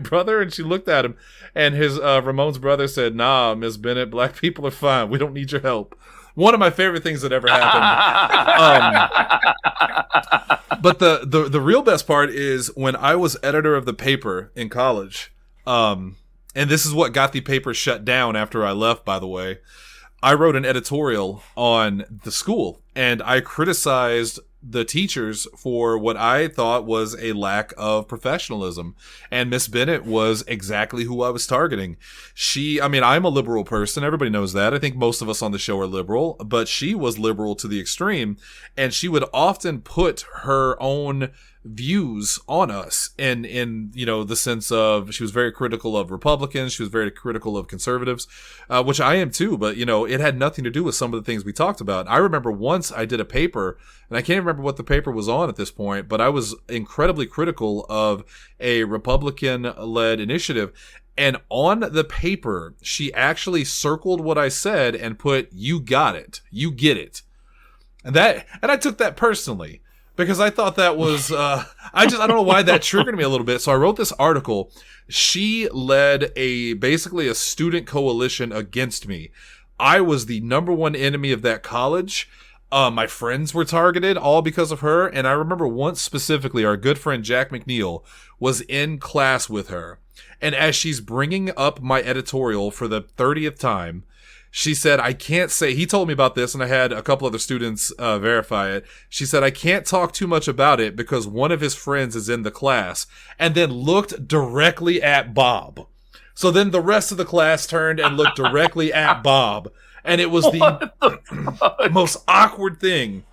Speaker 1: brother? And she looked at him, and his Ramon's brother said, nah, Miss Bennett, black people are fine, we don't need your help. One of my favorite things that ever happened. But the real best part is when I was editor of the paper in college, and this is what got the paper shut down after I left, by the way. I wrote an editorial on the school, and I criticized the teachers for what I thought was a lack of professionalism. And Miss Bennett was exactly who I was targeting. I'm a liberal person. Everybody knows that. I think most of us on the show are liberal, but she was liberal to the extreme. And she would often put her own views on us in the sense of, she was very critical of Republicans, she was very critical of conservatives, which I am too, but it had nothing to do with some of the things we talked about. I remember once I did a paper, and I can't remember what the paper was on at this point, but I was incredibly critical of a Republican-led initiative. And on the paper, she actually circled what I said and put, "You got it. You get it." And I took that personally, because I thought that was, I don't know why that triggered me a little bit. So I wrote this article. She led basically a student coalition against me. I was the number one enemy of that college. My friends were targeted, all because of her. And I remember once specifically, our good friend Jack McNeil was in class with her. And as she's bringing up my editorial for the 30th time, she said, I can't say, he told me about this, and I had a couple other students verify it. She said, I can't talk too much about it because one of his friends is in the class, and then looked directly at Bob. So then the rest of the class turned and looked directly at Bob. And it was the most awkward thing.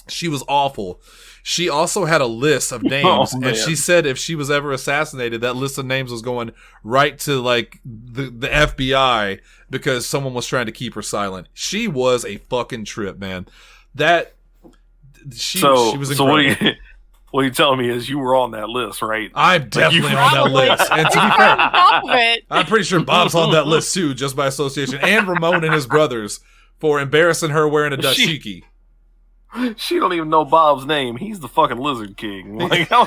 Speaker 1: She was awful. She also had a list of names, and she said if she was ever assassinated, that list of names was going right to like the FBI because someone was trying to keep her silent. She was a fucking trip, man. She was incredible.
Speaker 2: So what you telling me is you were on that list, right?
Speaker 1: I'm definitely on that list. And to be fair, I'm pretty sure Bob's on that list too, just by association, and Ramon and his brothers for embarrassing her wearing a dashiki.
Speaker 2: She don't even know Bob's name. He's the fucking Lizard King. Like, how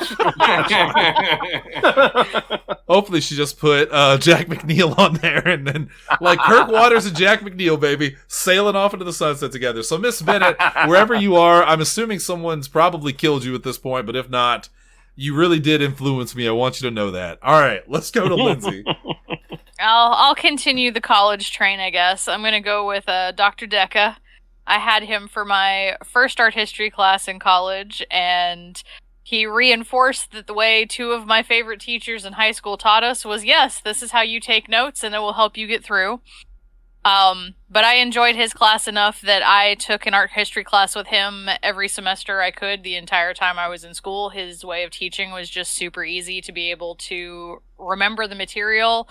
Speaker 1: hopefully she just put Jack McNeil on there, and then like Kirk Waters and Jack McNeil, baby, sailing off into the sunset together. So Miss Bennett, wherever you are, I'm assuming someone's probably killed you at this point, but if not, you really did influence me. I want you to know that. All right, let's go to Lindsay.
Speaker 3: I'll continue the college train, I guess. I'm going to go with Dr. Deca. I had him for my first art history class in college, and he reinforced that the way two of my favorite teachers in high school taught us was, yes, this is how you take notes and it will help you get through. But I enjoyed his class enough that I took an art history class with him every semester I could the entire time I was in school. His way of teaching was just super easy to be able to remember the material,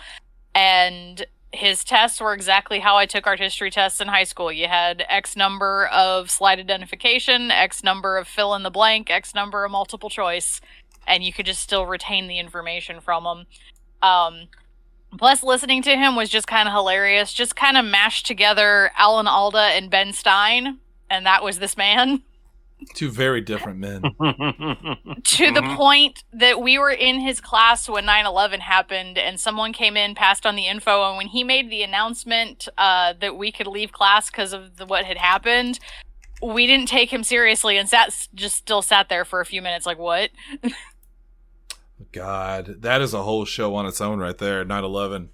Speaker 3: and his tests were exactly how I took art history tests in high school. You had X number of slide identification, X number of fill in the blank, X number of multiple choice, and you could just still retain the information from them. Plus, listening to him was just kind of hilarious. Just kind of mashed together Alan Alda and Ben Stein, and that was this man.
Speaker 1: Two very different men.
Speaker 3: To the point that we were in his class when 9/11 happened, and someone came in, passed on the info, and when he made the announcement that we could leave class because of what had happened, we didn't take him seriously and still sat there for a few minutes like, what?
Speaker 1: God, that is a whole show on its own right there, 9/11.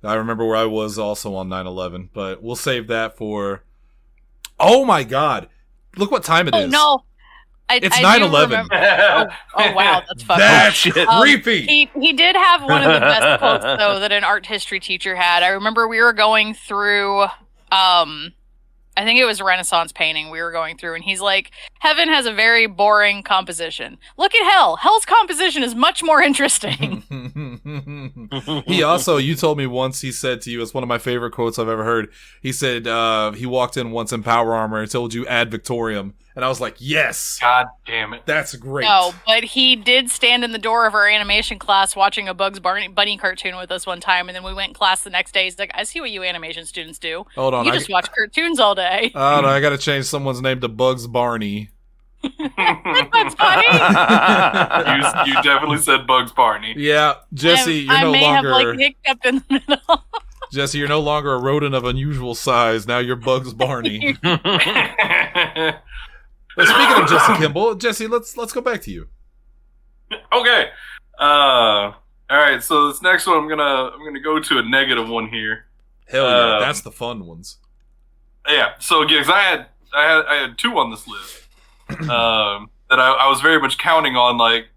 Speaker 1: I remember where I was also on 9/11, but we'll save that for... Oh my God! Look what time it is.
Speaker 3: Oh no!
Speaker 1: It's 9/11.
Speaker 3: Oh wow, that's fucking
Speaker 1: That's creepy.
Speaker 3: He did have one of the best quotes though that an art history teacher had. I remember we were going through I think it was Renaissance painting we were going through, and he's like, heaven has a very boring composition. Look at hell. Hell's composition is much more interesting.
Speaker 1: He also, you told me once, he said to you, it's one of my favorite quotes I've ever heard. He said he walked in once in power armor and told you ad Victoriam. And I was like, yes.
Speaker 4: God damn it.
Speaker 1: That's great.
Speaker 3: No, but he did stand in the door of our animation class watching a Bugs Bunny cartoon with us one time, and then we went in class the next day. He's like, I see what you animation students do.
Speaker 1: Hold on.
Speaker 3: You just watch cartoons all day.
Speaker 1: Oh, no, I got to change someone's name to Bugs Barney.
Speaker 3: That's funny.
Speaker 4: You definitely said Bugs Barney.
Speaker 1: Yeah, Jesse, you're no longer...
Speaker 3: I may have, hiccuped in the middle.
Speaker 1: Jesse, you're no longer a rodent of unusual size. Now you're Bugs Barney. But speaking of Jesse Kimball, Jesse, let's go back to you.
Speaker 4: Okay. All right. So this next one, I'm gonna go to a negative one here.
Speaker 1: Hell yeah, that's the fun ones.
Speaker 4: Yeah. So again, 'cause I had two on this list that I was very much counting on, like,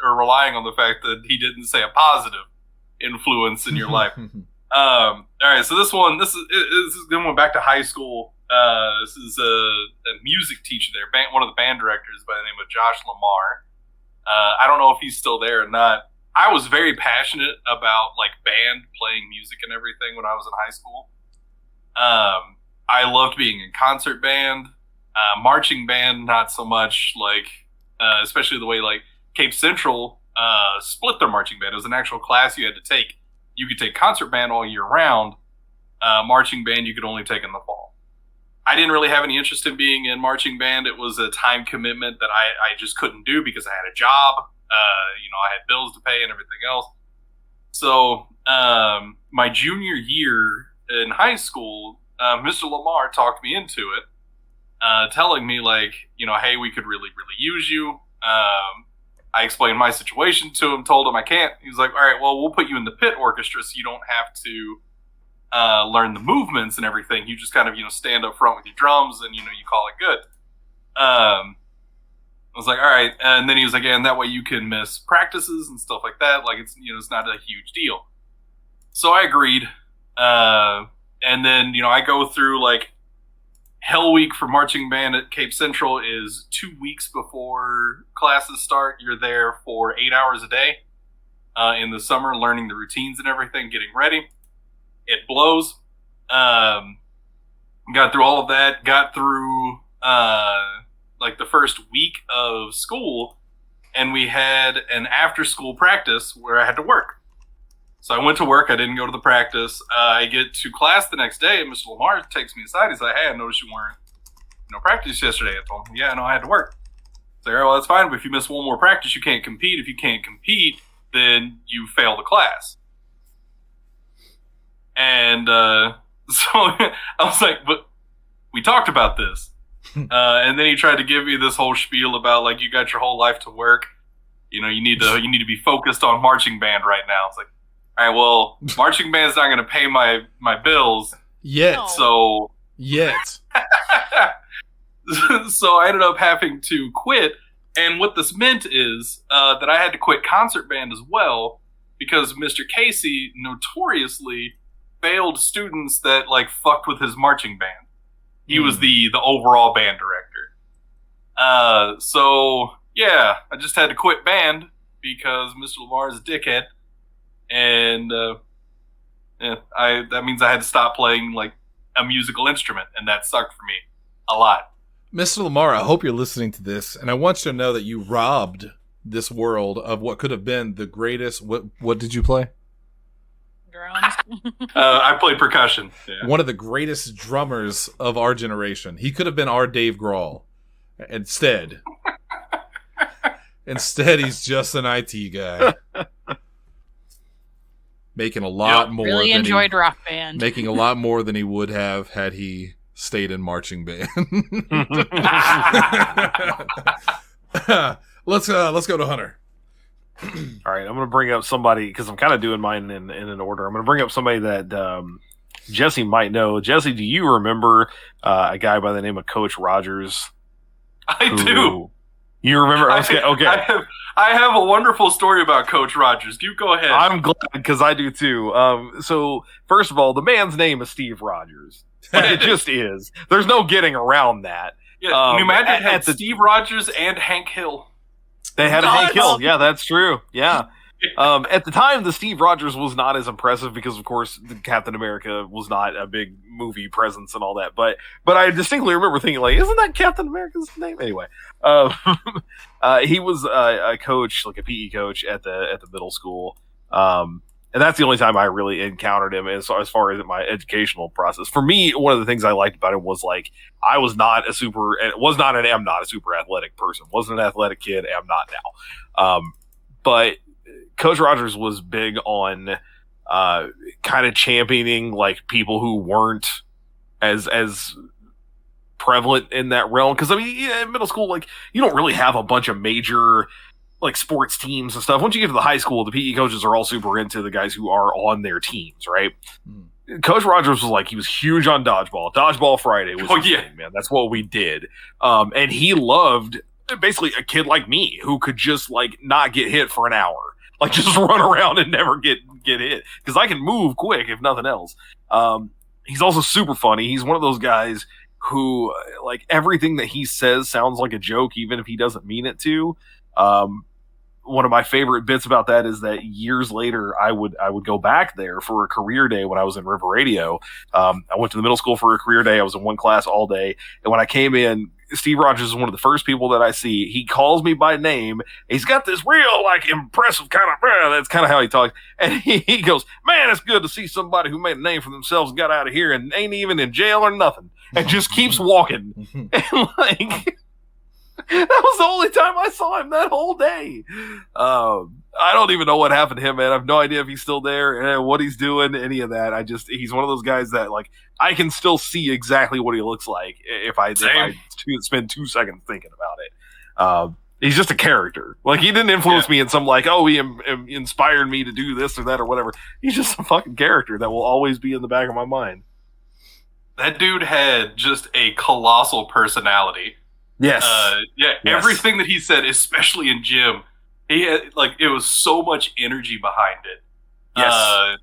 Speaker 4: or relying on the fact that he didn't say a positive influence in your life. All right. So this is going back to high school. This is a music teacher there, one of the band directors by the name of Josh Lamar. I don't know if he's still there or not. I was very passionate about like band, playing music and everything when I was in high school. I loved being in concert band, marching band, not so much, like, especially the way like Cape Central split their marching band. It was an actual class you had to take. You could take concert band all year round. Marching band you could only take in the fall. I didn't really have any interest in being in marching band. It was a time commitment that I just couldn't do because I had a job. I had bills to pay and everything else. So my junior year in high school, Mr. Lamar talked me into it, telling me, like, hey, we could really, really use you. I explained my situation to him, told him I can't. He was like, all right, well, we'll put you in the pit orchestra so you don't have to learn the movements and everything. You just kind of, stand up front with your drums and, you call it good. I was like, all right. And then he was like, yeah, and that way you can miss practices and stuff like that. Like, it's, it's not a huge deal. So I agreed. And then, I go through like Hell Week for marching band at Cape Central is 2 weeks before classes start. You're there for 8 hours a day in the summer, learning the routines and everything, getting ready. It blows. Got through all of that. Got through like the first week of school, and we had an after-school practice where I had to work. So I went to work. I didn't go to the practice. I get to class the next day, and Mr. Lamar takes me aside. He's like, "Hey, I noticed you weren't practice yesterday." I told him, "Yeah, no, I had to work." So, well, that's fine, but if you miss one more practice, you can't compete. If you can't compete, then you fail the class. And so I was like, "But we talked about this." And then he tried to give me this whole spiel about like, you got your whole life to work. You need to be focused on marching band right now. It's like, all right, well, marching band's not going to pay my bills
Speaker 1: yet.
Speaker 4: So
Speaker 1: yet.
Speaker 4: So I ended up having to quit. And what this meant is that I had to quit concert band as well, because Mr. Casey notoriously failed students that like fucked with his marching band. He was the overall band director. So yeah, I just had to quit band because Mr. Lamar is a dickhead. And that means I had to stop playing like a musical instrument, and that sucked for me a lot.
Speaker 1: Mr. Lamar, I hope you're listening to this, and I want you to know that you robbed this world of what could have been the greatest. What did you play?
Speaker 3: Drums.
Speaker 4: I played percussion. Yeah.
Speaker 1: One of the greatest drummers of our generation. He could have been our Dave Grohl. Instead, he's just an IT guy. Making a lot more.
Speaker 3: Really enjoyed Rock Band.
Speaker 1: Making a lot more than he would have had he stayed in marching band. Let's go to Hunter.
Speaker 2: All right, I'm going to bring up somebody because I'm kind of doing mine in an order. I'm going to bring up somebody that Jesse might know. Jesse, do you remember a guy by the name of Coach Rogers?
Speaker 4: I do.
Speaker 2: You remember? Okay.
Speaker 4: I have a wonderful story about Coach Rogers. You go ahead.
Speaker 2: I'm glad because I do too. So first of all, the man's name is Steve Rogers. It just is. There's no getting around that.
Speaker 4: Yeah, New Magic had Steve Rogers and Hank Hill.
Speaker 2: They had Hank Hill. Yeah, that's true. Yeah. At the time, the Steve Rogers was not as impressive because, of course, Captain America was not a big movie presence and all that. But I distinctly remember thinking, like, isn't that Captain America's name? Anyway, he was a coach, like a PE coach at the middle school. And that's the only time I really encountered him as far as my educational process. For me, one of the things I liked about him was like I am not a super athletic person. Wasn't an athletic kid, am not now. But Coach Rogers was big on kind of championing like people who weren't as prevalent in that realm. Because I mean, in middle school, like you don't really have a bunch of major like sports teams and stuff. Once you get to the high school, the PE coaches are all super into the guys who are on their teams, right? Coach Rogers was like, he was huge on dodgeball. Dodgeball Friday was his thing, man. That's what we did. And he loved basically a kid like me who could just like not get hit for an hour. Like just run around and never get hit. Because I can move quick, if nothing else. He's also super funny. He's one of those guys who like everything that he says sounds like a joke, even if he doesn't mean it to. One of my favorite bits about that is that years later, I would go back there for a career day when I was in River Radio. I went to the middle school for a career day. I was in one class all day. And when I came in, Steve Rogers is one of the first people that I see. He calls me by name. He's got this real, like, impressive kind of, that's kind of how he talks. And he goes, man, it's good to see somebody who made a name for themselves and got out of here and ain't even in jail or nothing. And just keeps walking. And like... That was the only time I saw him that whole day. I don't even know what happened to him, man. I have no idea if he's still there and what he's doing, any of that. He's one of those guys that, like, I can still see exactly what he looks like if I spend 2 seconds thinking about it. He's just a character. Like, he didn't influence me in some, like, oh, he inspired me to do this or that or whatever. He's just a fucking character that will always be in the back of my mind.
Speaker 4: That dude had just a colossal personality.
Speaker 2: Yes.
Speaker 4: Yes. Everything that he said, especially in gym, he had like it was so much energy behind it.
Speaker 2: Yes.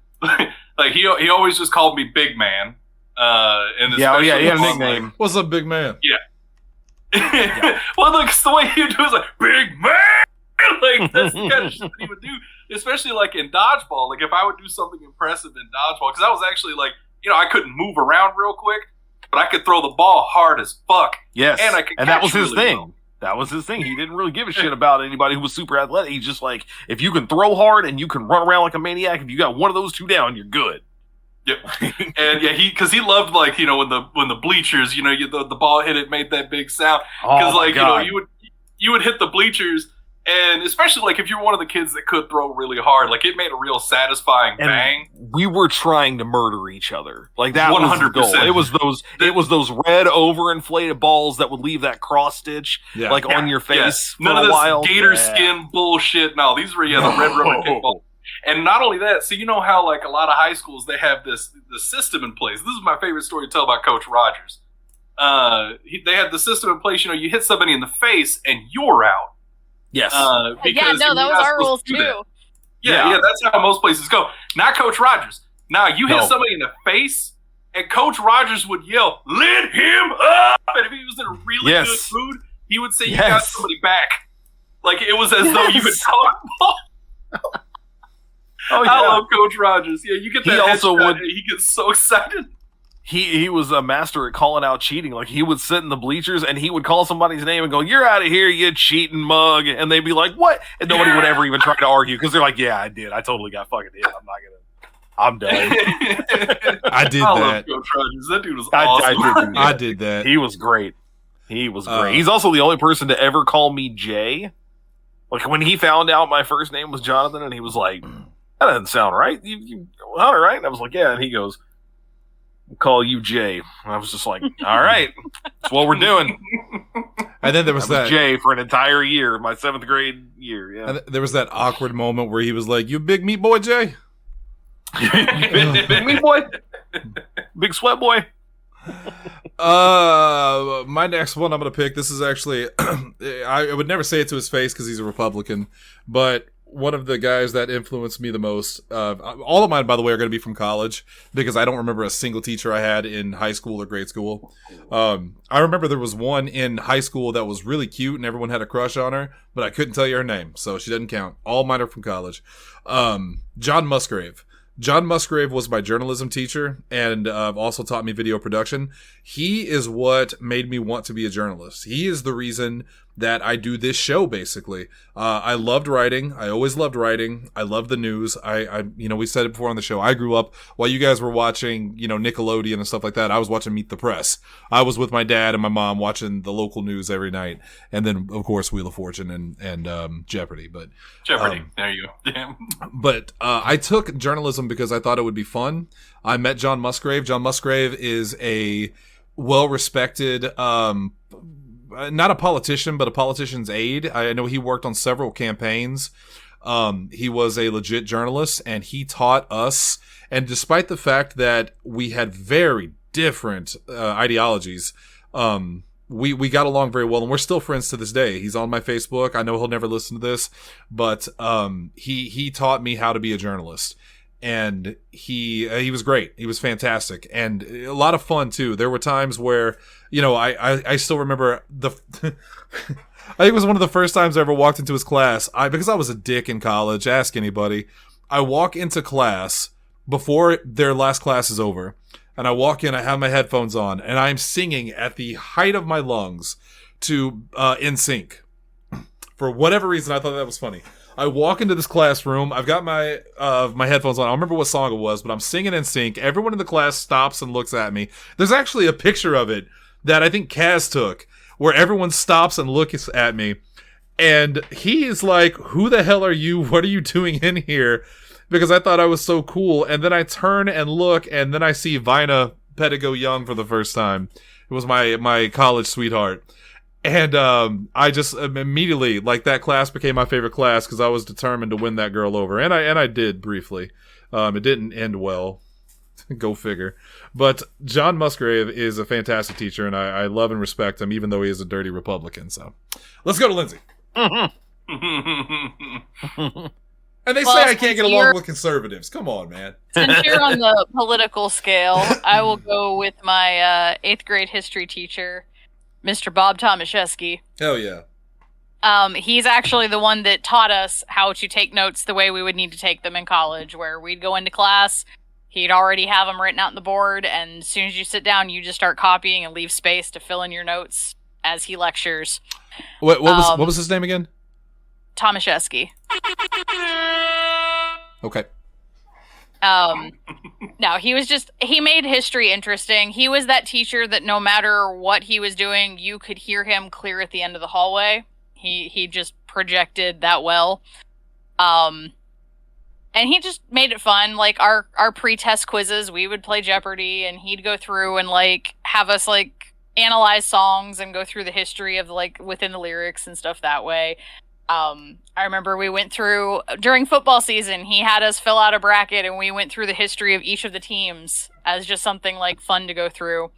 Speaker 4: Like he always just called me big man, And
Speaker 2: he had a
Speaker 4: on,
Speaker 2: nickname.
Speaker 4: like,
Speaker 1: What's up, big man?
Speaker 4: Yeah. Well, look, the way you do is like, big man! Like, that's the kind of shit that he would do. Especially, like, in dodgeball. Like, if I would do something impressive in dodgeball, because I was actually, like, I couldn't move around real quick, but I could throw the ball hard as fuck.
Speaker 2: Yes.
Speaker 4: And
Speaker 2: that was his
Speaker 4: really
Speaker 2: thing.
Speaker 4: well.
Speaker 2: That was his thing. He didn't really give a shit about anybody who was super athletic. He's just like, if you can throw hard and you can run around like a maniac, if you got one of those two down, you're good.
Speaker 4: Yep. And yeah, because he loved, like, when the bleachers, the ball hit it, made that big sound. Because you would hit the bleachers, and especially like if you're one of the kids that could throw really hard, like it made a real satisfying bang.
Speaker 2: We were trying to murder each other. Like that 100%. Was the goal. It was those red overinflated balls that would leave that cross stitch on your face.
Speaker 4: None of this gator skin bullshit. No, these were the red rubber kickball. And not only that, so you know how like a lot of high schools they have the system in place. This is my favorite story to tell about Coach Rogers. They had the system in place. You hit somebody in the face and you're out.
Speaker 2: Yes.
Speaker 3: That was our rules too.
Speaker 4: Yeah, that's how most places go. Not Coach Rogers. Now you hit somebody in the face, and Coach Rogers would yell, "Lit him up!" And if he was in a really good mood, he would say, "You got somebody back." Like it was as though you had talked. I love Coach Rogers. Yeah, you get that. He also would. He gets so excited.
Speaker 2: He was a master at calling out cheating. Like he would sit in the bleachers and he would call somebody's name and go, "You're out of here, you cheating mug!" And they'd be like, "What?" And nobody would ever even try to argue because they're like, "Yeah, I did. I totally got fucking hit. I'm done."
Speaker 1: I did that.
Speaker 4: Love Coach Rogers. That dude was awesome.
Speaker 1: I did that.
Speaker 2: He was great. He's also the only person to ever call me Jay. Like when he found out my first name was Jonathan, and he was like, "That doesn't sound right. You Hunter, right?" And I was like, "Yeah." And he goes, "We'll call you Jay." And I was just like, all right, that's what we're doing.
Speaker 1: And then there was that
Speaker 2: Jay for an entire year, my 7th grade year. Yeah.
Speaker 1: And there was that awkward moment where he was like, "You big meat boy, Jay?"
Speaker 2: Big meat boy? Big sweat boy?
Speaker 1: My next one I'm going to pick, this is actually, I would never say it to his face because he's a Republican, but one of the guys that influenced me the most, all of mine, by the way, are going to be from college because I don't remember a single teacher I had in high school or grade school. I remember there was one in high school that was really cute and everyone had a crush on her, but I couldn't tell you her name, so she doesn't count. All mine are from college. John Musgrave. John Musgrave was my journalism teacher and also taught me video production. He is what made me want to be a journalist. He is the reason that I do this show, basically. I loved writing. I always loved writing. I love the news. We said it before on the show. I grew up while you guys were watching, Nickelodeon and stuff like that. I was watching Meet the Press. I was with my dad and my mom watching the local news every night. And then, of course, Wheel of Fortune and Jeopardy. But
Speaker 4: Jeopardy. There you go. Damn.
Speaker 1: But I took journalism because I thought it would be fun. I met John Musgrave. John Musgrave is a well-respected, not a politician, but a politician's aide. I know he worked on several campaigns. He was a legit journalist, and he taught us. And despite the fact that we had very different ideologies, we got along very well, and we're still friends to this day. He's on my Facebook. I know he'll never listen to this, but he taught me how to be a journalist. And he was great. He was fantastic and a lot of fun too. There were times where, I still remember I think it was one of the first times I ever walked into his class. Because I was a dick in college, ask anybody. I walk into class before their last class is over, and I walk in, I have my headphones on, and I'm singing at the height of my lungs to NSYNC. For whatever reason, I thought that was funny. I walk into this classroom. I've got my headphones on. I don't remember what song it was, but I'm singing NSYNC. Everyone in the class stops and looks at me. There's actually a picture of it that I think Kaz took where everyone stops and looks at me. And he is like, "Who the hell are you? What are you doing in here?" Because I thought I was so cool. And then I turn and look, and then I see Vina Pedigo Young for the first time. It was my college sweetheart. And I just immediately, like, that class became my favorite class because I was determined to win that girl over. And I did briefly. It didn't end well. Go figure. But John Musgrave is a fantastic teacher, and I love and respect him, even though he is a dirty Republican. So let's go to Lindsay. And they say I can't get along with conservatives. Come on, man.
Speaker 3: Since you're on the political scale, I will go with my 8th grade history teacher, Mr. Bob Tomaszewski.
Speaker 1: Hell yeah.
Speaker 3: He's actually the one that taught us how to take notes the way we would need to take them in college, where we'd go into class, he'd already have them written out on the board, and as soon as you sit down, you just start copying and leave space to fill in your notes as he lectures.
Speaker 1: What was his name again?
Speaker 3: Tomaszewski.
Speaker 1: Okay.
Speaker 3: No, he made history interesting. He was that teacher that no matter what he was doing, you could hear him clear at the end of the hallway. He just projected that well. And he just made it fun. Like our pre-test quizzes, we would play Jeopardy and he'd go through and like have us like analyze songs and go through the history of like within the lyrics and stuff that way. I remember we went through during football season, he had us fill out a bracket and we went through the history of each of the teams as just something like fun to go through.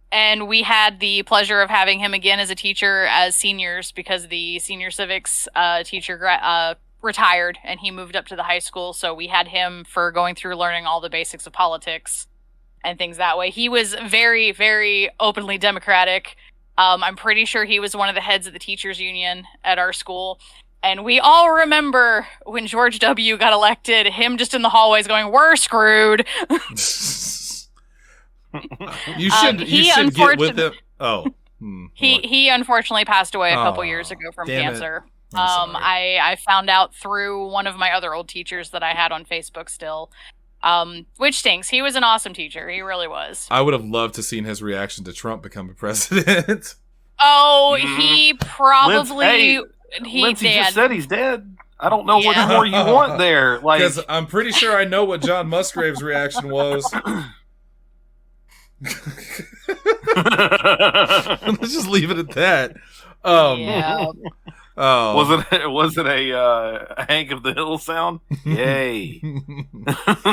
Speaker 3: And we had the pleasure of having him again as a teacher as seniors because the senior civics teacher retired and he moved up to the high school. So we had him for going through learning all the basics of politics and things that way. He was very, very openly Democratic. I'm pretty sure he was one of the heads of the teachers union at our school. And we all remember when George W. got elected, him just in the hallways going, "We're screwed."
Speaker 1: You should get with him. Oh.
Speaker 3: He unfortunately passed away a couple years ago from cancer. I found out through one of my other old teachers that I had on Facebook still. Which stinks. He was an awesome teacher. He really was.
Speaker 1: I would have loved to seen his reaction to Trump becoming president.
Speaker 3: Oh, he probably...
Speaker 2: Lindsay just said he's dead. I don't know what more you want there. Like,
Speaker 1: because I'm pretty sure I know what John Musgrave's reaction was. Let's just leave it at that.
Speaker 3: Yeah.
Speaker 1: Oh.
Speaker 2: Was it a Hank of the Hill sound? Yay.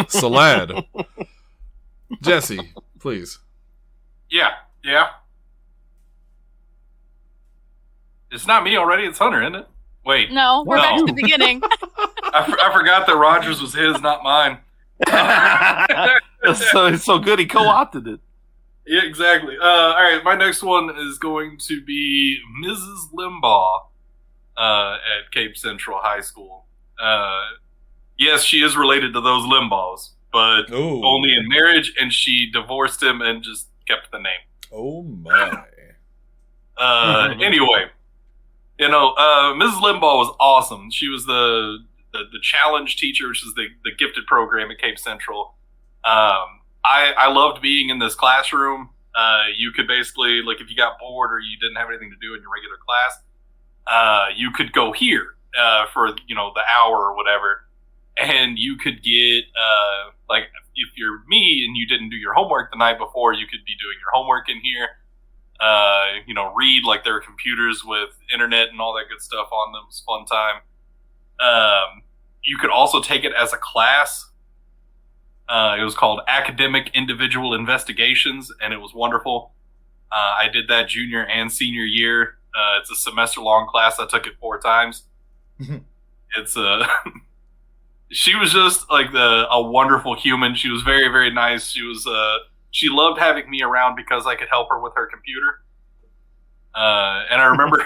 Speaker 1: Salad. Jesse, please.
Speaker 4: Yeah. It's not me already, it's Hunter, isn't it? Wait.
Speaker 3: No, we're back to the beginning.
Speaker 4: I forgot that Rogers was his, not mine.
Speaker 2: so good he co-opted it.
Speaker 4: Yeah, exactly. All right, my next one is going to be Mrs. Limbaugh at Cape Central High School. Yes, she is related to those Limbaughs, but only in marriage, and she divorced him and just kept the name.
Speaker 1: Oh, my.
Speaker 4: Anyway, Mrs. Limbaugh was awesome. She was the challenge teacher, which is the gifted program at Cape Central. I loved being in this classroom. You could basically, like, if you got bored or you didn't have anything to do in your regular class, you could go here for the hour or whatever, and you could get like if you're me and you didn't do your homework the night before, you could be doing your homework in here. Read, like, there were computers with internet and all that good stuff on them. It was a fun time. You could also take it as a class. It was called Academic Individual Investigations, and it was wonderful. I did that junior and senior year. It's a semester-long class. I took it 4 times. It's she was just like a wonderful human. She was very, very nice. She loved having me around because I could help her with her computer. And I remember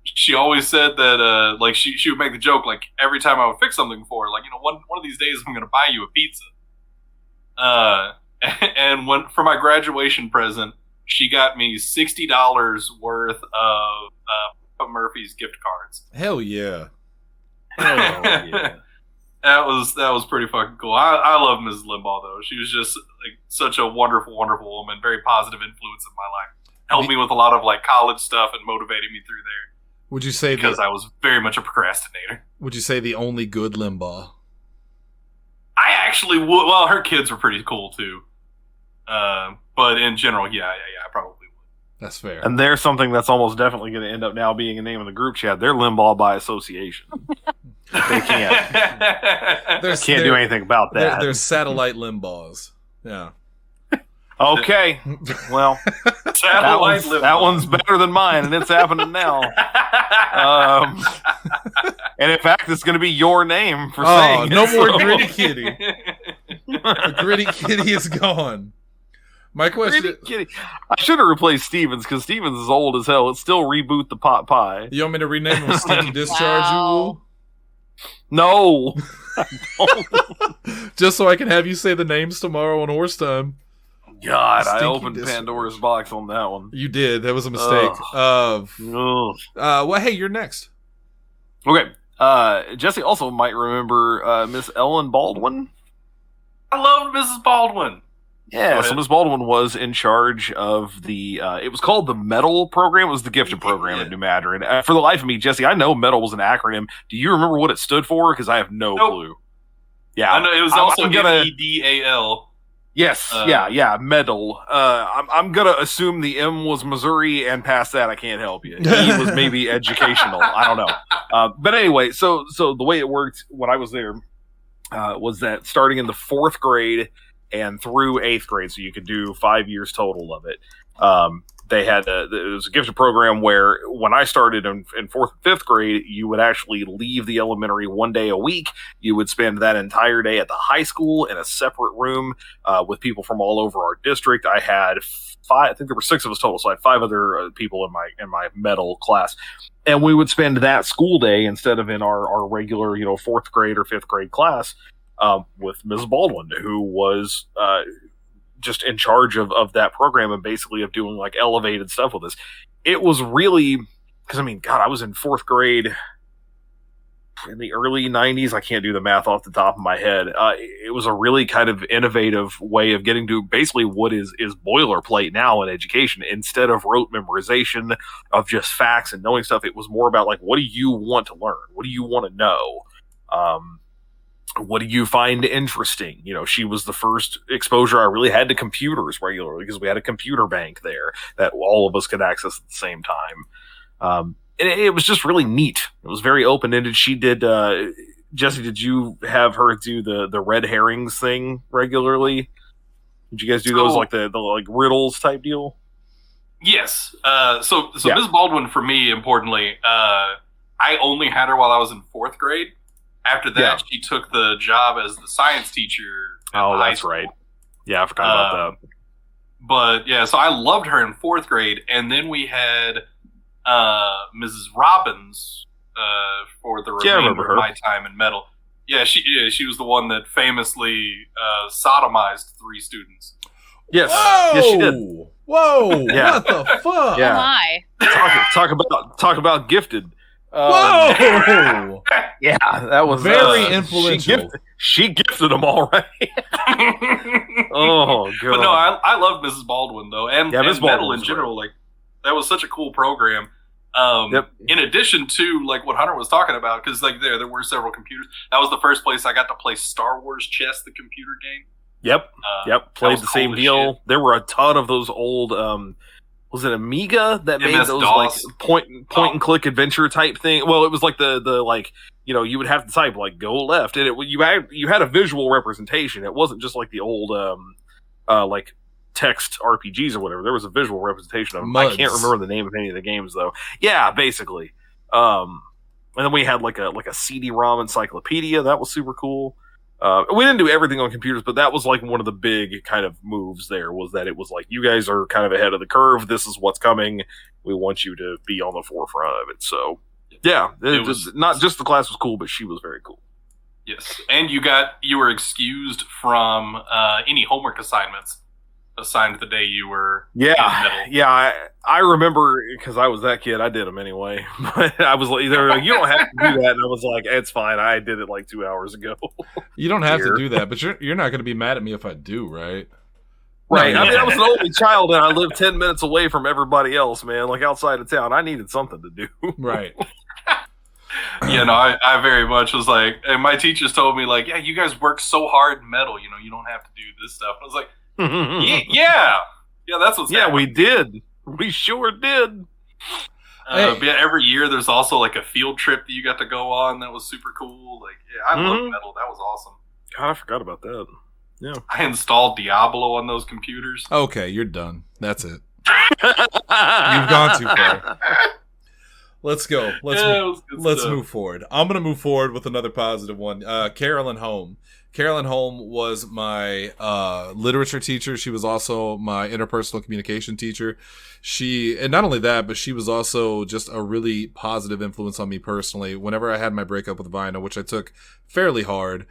Speaker 4: she always said that like she would make the joke, like, every time I would fix something for her, like, one of these days I'm going to buy you a pizza. And for my graduation present, she got me $60 worth of Murphy's gift cards.
Speaker 1: Hell yeah.
Speaker 2: Hell yeah.
Speaker 4: That was pretty fucking cool. I love Mrs. Limbaugh, though. She was just like such a wonderful, wonderful woman. Very positive influence in my life. Helped me with a lot of like college stuff and motivated me through there.
Speaker 1: Would you say
Speaker 4: because I was very much a procrastinator?
Speaker 1: Would you say the only good Limbaugh?
Speaker 4: I actually would. Well, her kids were pretty cool too. But in general, yeah, I probably would.
Speaker 1: That's fair.
Speaker 2: And there's something that's almost definitely going to end up now being a name in the group chat. They're Limbaugh by association. They can't do anything about that.
Speaker 1: They're satellite Limbaughs. Yeah.
Speaker 2: Okay. Well, that one's better than mine, and it's happening now. And in fact, it's going to be your name for
Speaker 1: Oh,
Speaker 2: saying
Speaker 1: no
Speaker 2: it,
Speaker 1: more
Speaker 2: so-
Speaker 1: Gritty Kitty. The Gritty Kitty is gone. My question:
Speaker 2: Gritty Kitty. I should have replaced Stevens because Stevens is old as hell. It's still Reboot the Pot Pie.
Speaker 1: You want me to rename him Stinky Discharge?
Speaker 3: Wow.
Speaker 2: No.
Speaker 1: You? Just so I can have you say the names tomorrow on Horse Time.
Speaker 2: God, I
Speaker 1: Stinky
Speaker 2: opened
Speaker 1: Discharge.
Speaker 2: Pandora's box on that one.
Speaker 1: You did. That was a mistake.
Speaker 2: Ugh.
Speaker 1: Well, hey, you're next.
Speaker 2: Okay. Jesse also might remember Miss Ellen Baldwin.
Speaker 4: I loved Mrs. Baldwin.
Speaker 2: Yeah, so Miss Baldwin was in charge of the, it was called the MEDAL program. It was the gifted program at New Madrid. For the life of me, Jesse, I know MEDAL was an acronym. Do you remember what it stood for? Because I have no clue. Yeah.
Speaker 4: I know it was also
Speaker 2: I'm gonna,
Speaker 4: MEDAL.
Speaker 2: Yes, MEDAL. I'm going to assume the M was Missouri, and past that, I can't help you. E was maybe educational. I don't know. But anyway, so the way it worked when I was there was that starting in the 4th grade and through 8th grade, so you could do 5 years total of it. They had it was a gifted program where when I started in 4th and 5th grade, you would actually leave the elementary one day a week. You would spend that entire day at the high school in a separate room with people from all over our district. I had 5, I think there were 6 of us total, so I had 5 other people in my MEDAL class. And we would spend that school day instead of in our regular, 4th grade or 5th grade class with Ms. Baldwin, who was just in charge of that program and basically of doing like elevated stuff with us. It was really, because I mean, God, I was in 4th grade in the early 90s. I can't do the math off the top of my head. It was a really kind of innovative way of getting to basically what is boilerplate now in education. Instead of rote memorization of just facts and knowing stuff, it was more about like, what do you want to learn? What do you want to know? What do you find interesting? She was the first exposure I really had to computers regularly because we had a computer bank there that all of us could access at the same time. And it was just really neat. It was very open-ended. She did, Jesse, did you have her do the red herrings thing regularly? Did you guys do those like the like riddles type deal?
Speaker 4: Yes. So Ms. Baldwin, for me, importantly, I only had her while I was in 4th grade. After that, she took the job as the science teacher.
Speaker 2: Oh, that's right. Yeah, I forgot about that.
Speaker 4: But yeah, so I loved her in 4th grade, and then we had Mrs. Robbins for the remainder of my time in MEDAL. Yeah, she was the one that famously sodomized 3 students.
Speaker 2: Yes,
Speaker 1: Whoa!
Speaker 2: Yes, she did.
Speaker 1: Whoa!
Speaker 2: Yeah.
Speaker 1: What the fuck?
Speaker 2: Yeah.
Speaker 3: Oh my.
Speaker 2: Talk about gifted.
Speaker 1: Whoa!
Speaker 2: Yeah, that was
Speaker 1: very influential.
Speaker 2: She gifted them all right. Oh god!
Speaker 4: But no, I loved Mrs. Baldwin though, and MEDAL in general. Like that was such a cool program. In addition to like what Hunter was talking about, because like there were several computers. That was the first place I got to play Star Wars Chess, the computer game.
Speaker 2: Yep. Played the same deal.
Speaker 4: Shit.
Speaker 2: There were a ton of those old. Was it Amiga that made those like point and click adventure type thing? Well, it was like the like you would have to type like go left, and you had a visual representation. It wasn't just like the old like text RPGs or whatever. There was a visual representation of them. I can't remember the name of any of the games though. Yeah, basically. And then we had like a CD-ROM encyclopedia that was super cool. We didn't do everything on computers, but that was like one of the big kind of moves there was that it was like, you guys are kind of ahead of the curve. This is what's coming. We want you to be on the forefront of it. So yeah, it was not just the class was cool, but she was very cool.
Speaker 4: Yes. And you were excused from any homework assignments assigned the day you were in the middle.
Speaker 2: Yeah. I remember because I was that kid. I did them anyway, but I was like, you don't have to do that. And I was like, it's fine. I did it like 2 hours ago.
Speaker 1: You don't have to do that, but you're not going to be mad at me if I do, right?
Speaker 2: Right. I mean, I was an only child and I lived 10 minutes away from everybody else, man. Like outside of town, I needed something to do.
Speaker 1: Right.
Speaker 4: I very much was like, and my teachers told me like, yeah, you guys work so hard in MEDAL, you don't have to do this stuff. And I was like, yeah, that's what's happening.
Speaker 2: We did. We sure did.
Speaker 4: Every year there's also like a field trip that you got to go on that was super cool. Like, I love MEDAL. That was awesome.
Speaker 2: God, I forgot about that. Yeah,
Speaker 4: I installed Diablo on those computers.
Speaker 1: Okay, you're done. That's it. You've gone too far. Let's go. Let's move forward. I'm gonna move forward with another positive one. Carolyn Home. Carolyn Home was my literature teacher. She was also my interpersonal communication teacher. And not only that, but she was also just a really positive influence on me personally. Whenever I had my breakup with Vina, which I took fairly hard,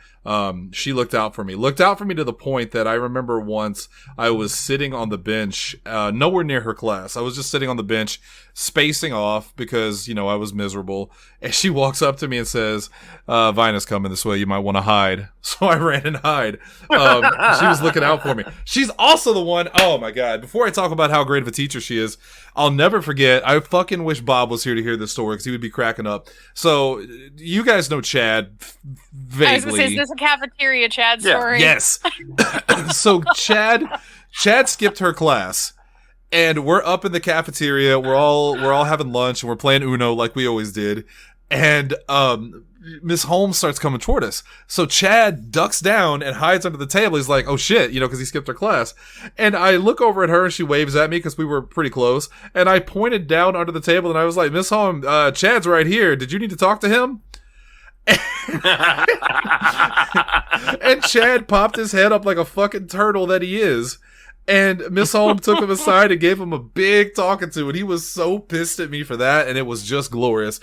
Speaker 1: she looked out for me. Looked out for me to the point that I remember once I was sitting on the bench, nowhere near her class. I was just sitting on the bench, spacing off because, I was miserable. And she walks up to me and says, Vina's coming this way. You might want to hide. So I ran and hide. She was looking out for me. She's also the one. Oh my God. Before I talk about how great of a teacher she is, I'll never forget. I fucking wish Bob was here to hear this story because he would be cracking up. So you guys know Chad vaguely.
Speaker 3: I was going to say, is this a cafeteria Chad story?
Speaker 1: Yes. So Chad skipped her class. And we're up in the cafeteria. We're all having lunch and we're playing Uno like we always did. And Miss Holmes starts coming toward us. So Chad ducks down and hides under the table. He's like, "Oh shit," because he skipped her class. And I look over at her and she waves at me because we were pretty close. And I pointed down under the table and I was like, "Miss Holmes, Chad's right here. Did you need to talk to him?" And Chad popped his head up like a fucking turtle that he is. And Miss Holmes took him aside and gave him a big talking to, and he was so pissed at me for that, and it was just glorious.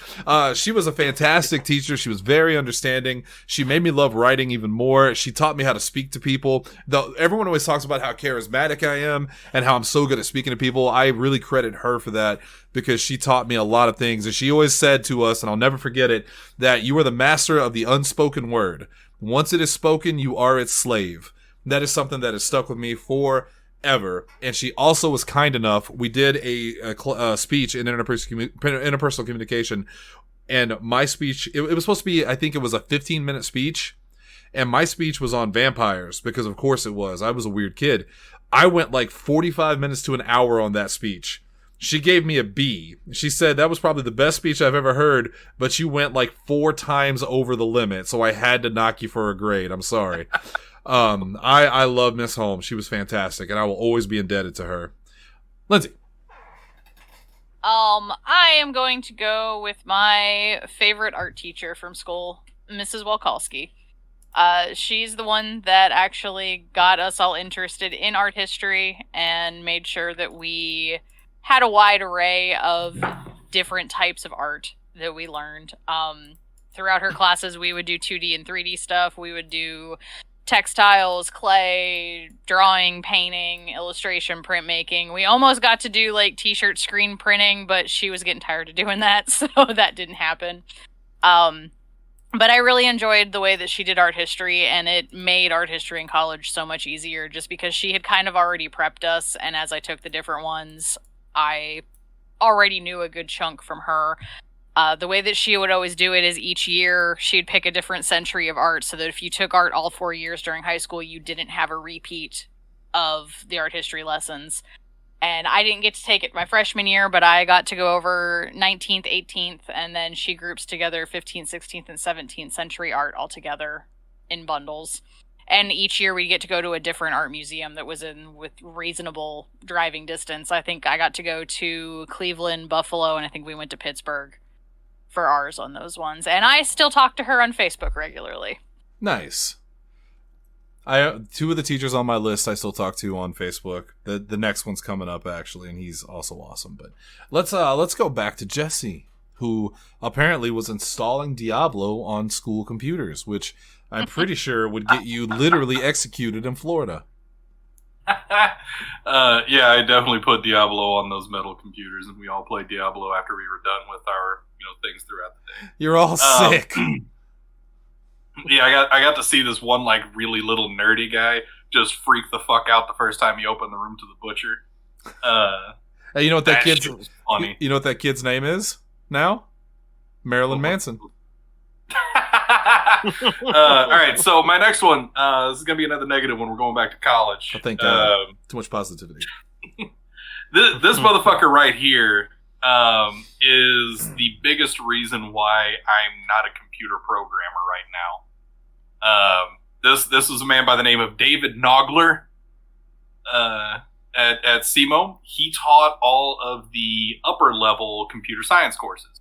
Speaker 1: She was a fantastic teacher. She was very understanding. She made me love writing even more. She taught me how to speak to people. Everyone always talks about how charismatic I am and how I'm so good at speaking to people. I really credit her for that because she taught me a lot of things. And she always said to us, and I'll never forget it, that you are the master of the unspoken word. Once it is spoken, you are its slave. That is something that has stuck with me forever. And she also was kind enough. We did a speech in interpersonal communication, and my speech, it was supposed to be, I think it was a 15-minute speech, and my speech was on vampires because of course it was. I was a weird kid. I went like 45 minutes to an hour on that speech. She gave me a B. She said that was probably the best speech I've ever heard, but you went like 4 times over the limit, so I had to knock you for a grade. I'm sorry. I love Miss Holmes. She was fantastic, and I will always be indebted to her. Lindsay.
Speaker 3: I am going to go with my favorite art teacher from school, Mrs. Walkowski. She's the one that actually got us all interested in art history and made sure that we had a wide array of different types of art that we learned. Throughout her classes, we would do 2D and 3D stuff. We would do textiles, clay, drawing, painting, illustration, printmaking. We almost got to do like t-shirt screen printing, but she was getting tired of doing that, so that didn't happen. But I really enjoyed the way that she did art history, and it made art history in college so much easier just because she had kind of already prepped us, and as I took the different ones, I already knew a good chunk from her. The way that she would always do it is each year she'd pick a different century of art so that if you took art all 4 years during high school, you didn't have a repeat of the art history lessons. And I didn't get to take it my freshman year, but I got to go over 19th, 18th, and then she groups together 15th, 16th, and 17th century art all together in bundles. And each year we get to go to a different art museum that was with reasonable driving distance. I think I got to go to Cleveland, Buffalo, and I think we went to Pittsburgh for ours on those ones. And I still talk to her on Facebook regularly.
Speaker 1: Nice. 2 of the teachers on my list I still talk to on Facebook. The next one's coming up actually, and he's also awesome. But let's go back to Jesse, who apparently was installing Diablo on school computers, which I'm pretty sure would get you literally executed in Florida.
Speaker 4: Yeah, I definitely put Diablo on those metal computers, and we all played Diablo after we were done with our things throughout the day.
Speaker 1: You're all sick.
Speaker 4: Yeah, I got to see this one like really little nerdy guy just freak the fuck out the first time he opened the room to the butcher.
Speaker 1: Hey, you know what that kid's
Speaker 4: shit was funny.
Speaker 1: You know what that kid's name is now? Marilyn Manson.
Speaker 4: All right, so my next one, this is gonna be another negative one. We're going back to college.
Speaker 1: I think too much positivity.
Speaker 4: This motherfucker right here is the biggest reason why I'm not a computer programmer right now. This is a man by the name of David Nogler at SEMO. He taught all of the upper level computer science courses.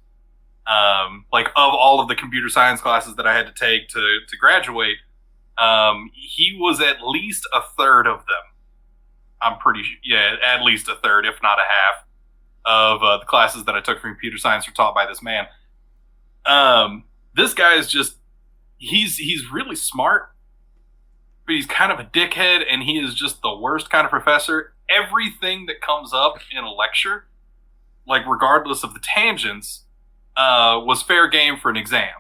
Speaker 4: Like of all of the computer science classes that I had to take to graduate, he was at least a third of them. I'm pretty sure, yeah, at least a third, if not a half, of the classes that I took for computer science were taught by this man. This guy is just, he's really smart, but he's kind of a dickhead, and he is just the worst kind of professor. Everything that comes up in a lecture, like regardless of the tangents, was fair game for an exam,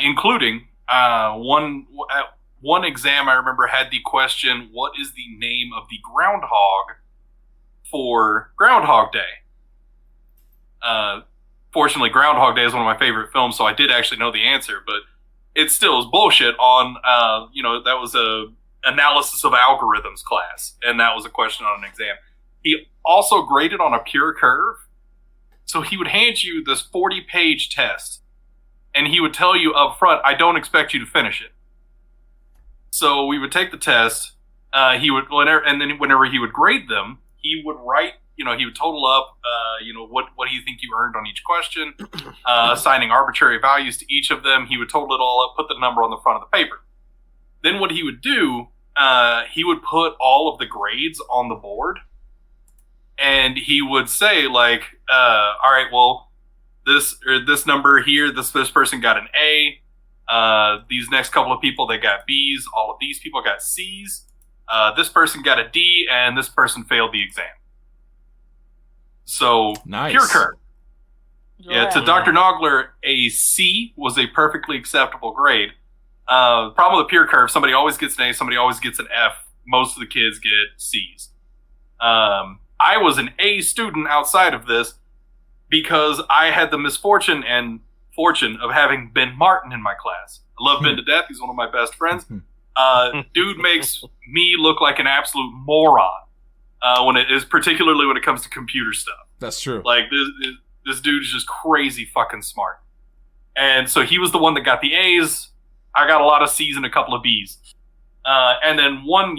Speaker 4: including one exam I remember had the question, what is the name of the groundhog for Groundhog Day? Fortunately, Groundhog Day is one of my favorite films, so I did actually know the answer, but it still is bullshit on, that was a analysis of algorithms class, and that was a question on an exam. He also graded on a pure curve, so he would hand you this 40-page test, and he would tell you up front, I don't expect you to finish it. So we would take the test, and then whenever he would grade them, he would write, he would total up, what do you think you earned on each question, assigning arbitrary values to each of them. He would total it all up, put the number on the front of the paper. Then what he would do, he would put all of the grades on the board, and he would say, like, all right, well, this number here, this person got an A. These next couple of people, they got B's. All of these people got C's. This person got a D, and this person failed the exam. So,
Speaker 1: nice.
Speaker 4: Pure curve. Yeah, to Dr. Nogler, a C was a perfectly acceptable grade. Problem with the pure curve, somebody always gets an A, somebody always gets an F. Most of the kids get C's. I was an A student outside of this because I had the misfortune and fortune of having Ben Martin in my class. I love Ben to death. He's one of my best friends. Dude makes me look like an absolute moron particularly when it comes to computer stuff.
Speaker 1: That's true.
Speaker 4: Like, this dude is just crazy fucking smart. And so he was the one that got the A's. I got a lot of C's and a couple of B's. And then one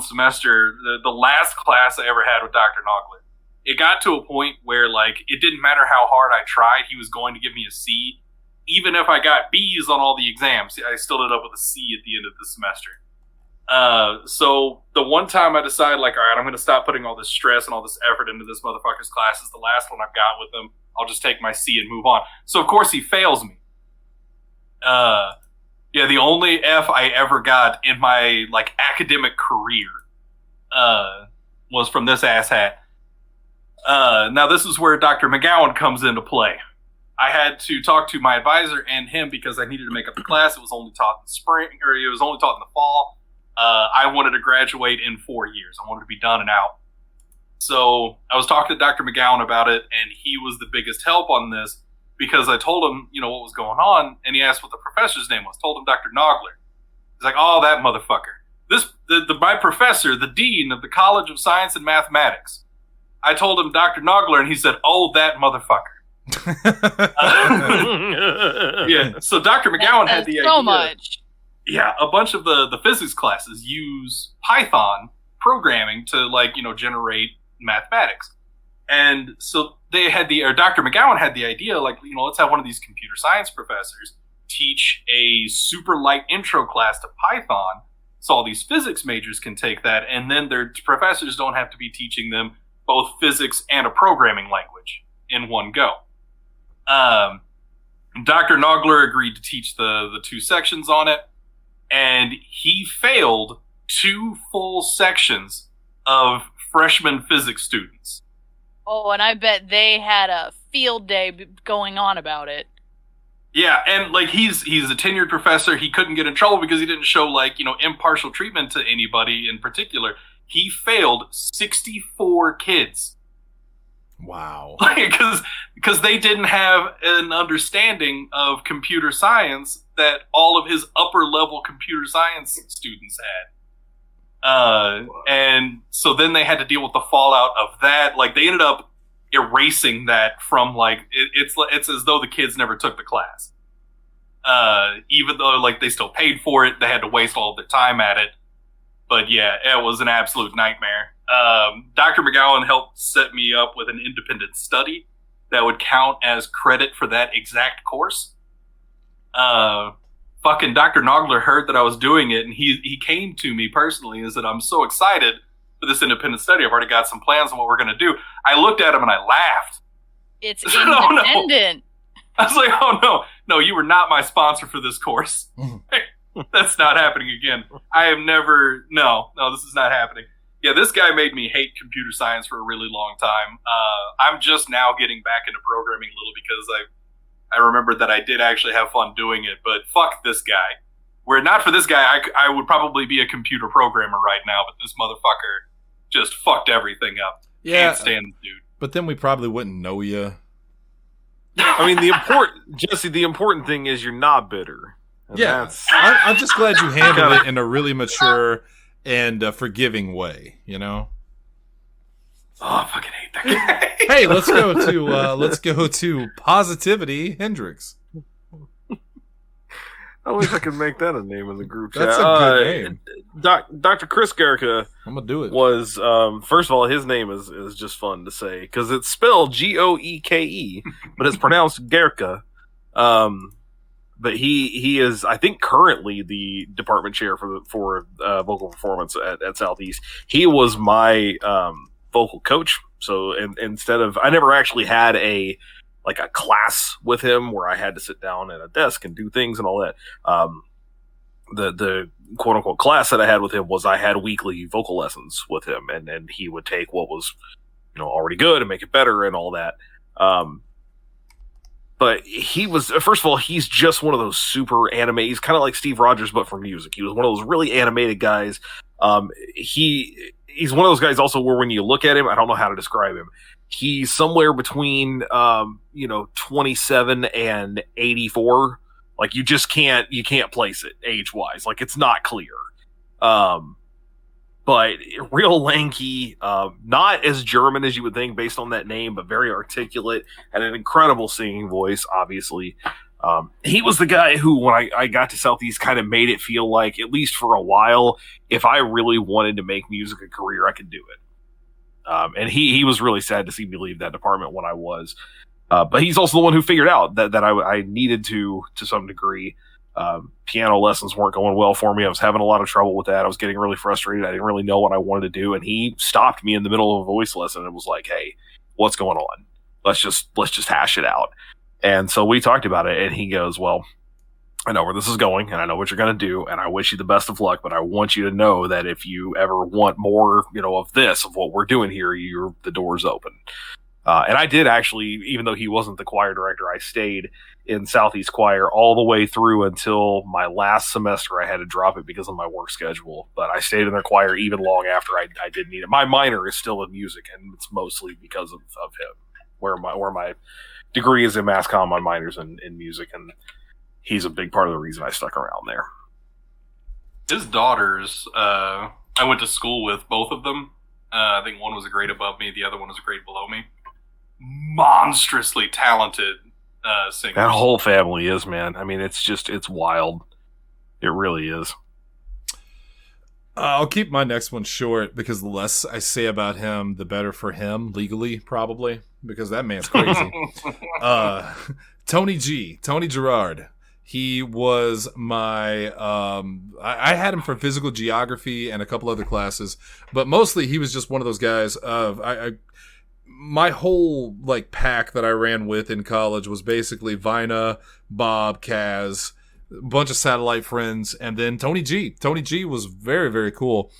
Speaker 4: semester, the last class I ever had with Dr. Nogler, it got to a point where, like, it didn't matter how hard I tried, he was going to give me a C. Even if I got B's on all the exams, I still ended up with a C at the end of the semester. So the one time I decided, like, all right, I'm going to stop putting all this stress and all this effort into this motherfucker's class. Is the last one I've got with him. I'll just take my C and move on. So, of course, he fails me. Yeah, the only F I ever got in my, like, academic career, was from this asshat. Now this is where Dr. McGowan comes into play. I had to talk to my advisor and him because I needed to make up the class. It was only taught in the spring, or it was only taught in the fall. I wanted to graduate in 4 years. I wanted to be done and out. So I was talking to Dr. McGowan about it, and he was the biggest help on this because I told him, what was going on, and he asked what the professor's name was. Told him Dr. Nogler. He's like, oh, that motherfucker. My professor, the dean of the College of Science and Mathematics. I told him Dr. Nogler, and he said, oh, that motherfucker. Yeah, so Dr. McGowan had the idea.
Speaker 3: So much.
Speaker 4: Yeah, a bunch of the physics classes use Python programming to, like, generate mathematics. And so Dr. McGowan had the idea, like, let's have one of these computer science professors teach a super light intro class to Python so all these physics majors can take that, and then their professors don't have to be teaching them both physics and a programming language in one go. Dr. Nogler agreed to teach the 2 sections on it, and he failed 2 full sections of freshman physics students.
Speaker 3: Oh, and I bet they had a field day going on about it.
Speaker 4: Yeah, and, like, he's a tenured professor. He couldn't get in trouble because he didn't show, like, impartial treatment to anybody in particular. He failed 64 kids.
Speaker 1: Wow.
Speaker 4: Because they didn't have an understanding of computer science that all of his upper-level computer science students had. And so then they had to deal with the fallout of that. Like, they ended up erasing that from, like, it's as though the kids never took the class. Even though, like, they still paid for it, they had to waste all of their time at it. But yeah, it was an absolute nightmare. Dr. McGowan helped set me up with an independent study that would count as credit for that exact course. Fucking Dr. Nogler heard that I was doing it, and he came to me personally and said, I'm so excited for this independent study. I've already got some plans on what we're going to do. I looked at him and I laughed.
Speaker 3: It's independent.
Speaker 4: I was like, oh, no, you were not my sponsor for this course. That's not happening again. I have never, no, this is not happening. Yeah, this guy made me hate computer science for a really long time. I'm just now getting back into programming a little because I remembered that I did actually have fun doing it, but fuck this guy. Were it not for this guy, I would probably be a computer programmer right now, but this motherfucker just fucked everything up.
Speaker 1: Yeah,
Speaker 4: can't stand the dude.
Speaker 1: But then we probably wouldn't know you.
Speaker 2: I mean, Jesse, the important thing is you're not bitter.
Speaker 1: Yeah, I'm just glad you handled it in a really mature and forgiving way, you know?
Speaker 4: Oh, I fucking hate that guy.
Speaker 1: Hey, let's go to Positivity Hendrix.
Speaker 2: I wish I could make that a name in the group chat.
Speaker 1: That's a good name.
Speaker 2: Dr. Chris Gerka.
Speaker 1: I'm gonna do it.
Speaker 2: Was first of all, his name is just fun to say because it's spelled Goeke, but it's pronounced Gerka. But he is, I think, currently the department chair for vocal performance at Southeast. He was my vocal coach. So instead of, I never actually had a class with him where I had to sit down at a desk and do things and all that. The quote unquote class that I had with him was I had weekly vocal lessons with him, and he would take what was, already good and make it better and all that. But he was, first of all, he's just one of those super anime. He's kind of like Steve Rogers, but for music. He was one of those really animated guys. He's one of those guys also where when you look at him, I don't know how to describe him. He's somewhere between, 27 and 84. Like you can't place it age wise. Like it's not clear. But real lanky, not as German as you would think based on that name, but very articulate and an incredible singing voice, obviously. He was the guy who, when I got to Southeast, kind of made it feel like, at least for a while, if I really wanted to make music a career, I could do it. And he was really sad to see me leave that department when I was. But he's also the one who figured out that I needed to some degree. Piano lessons weren't going well for me. I was having a lot of trouble with that. I was getting really frustrated. I didn't really know what I wanted to do. And he stopped me in the middle of a voice lesson and was like, hey, what's going on? Let's just hash it out. And so we talked about it, and he goes, well, I know where this is going, and I know what you're going to do, and I wish you the best of luck, but I want you to know that if you ever want more, of what we're doing here, the door's open. And I did actually, even though he wasn't the choir director, I stayed in Southeast Choir all the way through until my last semester. I had to drop it because of my work schedule, but I stayed in their choir even long after I did need it. My minor is still in music, and it's mostly because of him, where my degree is in mass comm, my minor's in music, and he's a big part of the reason I stuck around there.
Speaker 4: His daughters, I went to school with both of them. I think one was a grade above me, the other one was a grade below me. Monstrously talented singers.
Speaker 2: That whole family is, man. I mean, it's wild. It really is.
Speaker 1: I'll keep my next one short because the less I say about him, the better for him, legally, probably, because that man's crazy. Tony Gerard. He was my, I had him for physical geography and a couple other classes, but mostly he was just one of those guys my whole pack that I ran with in college was basically Vina, Bob, Kaz, a bunch of satellite friends, and then Tony G. Tony G was very, very cool.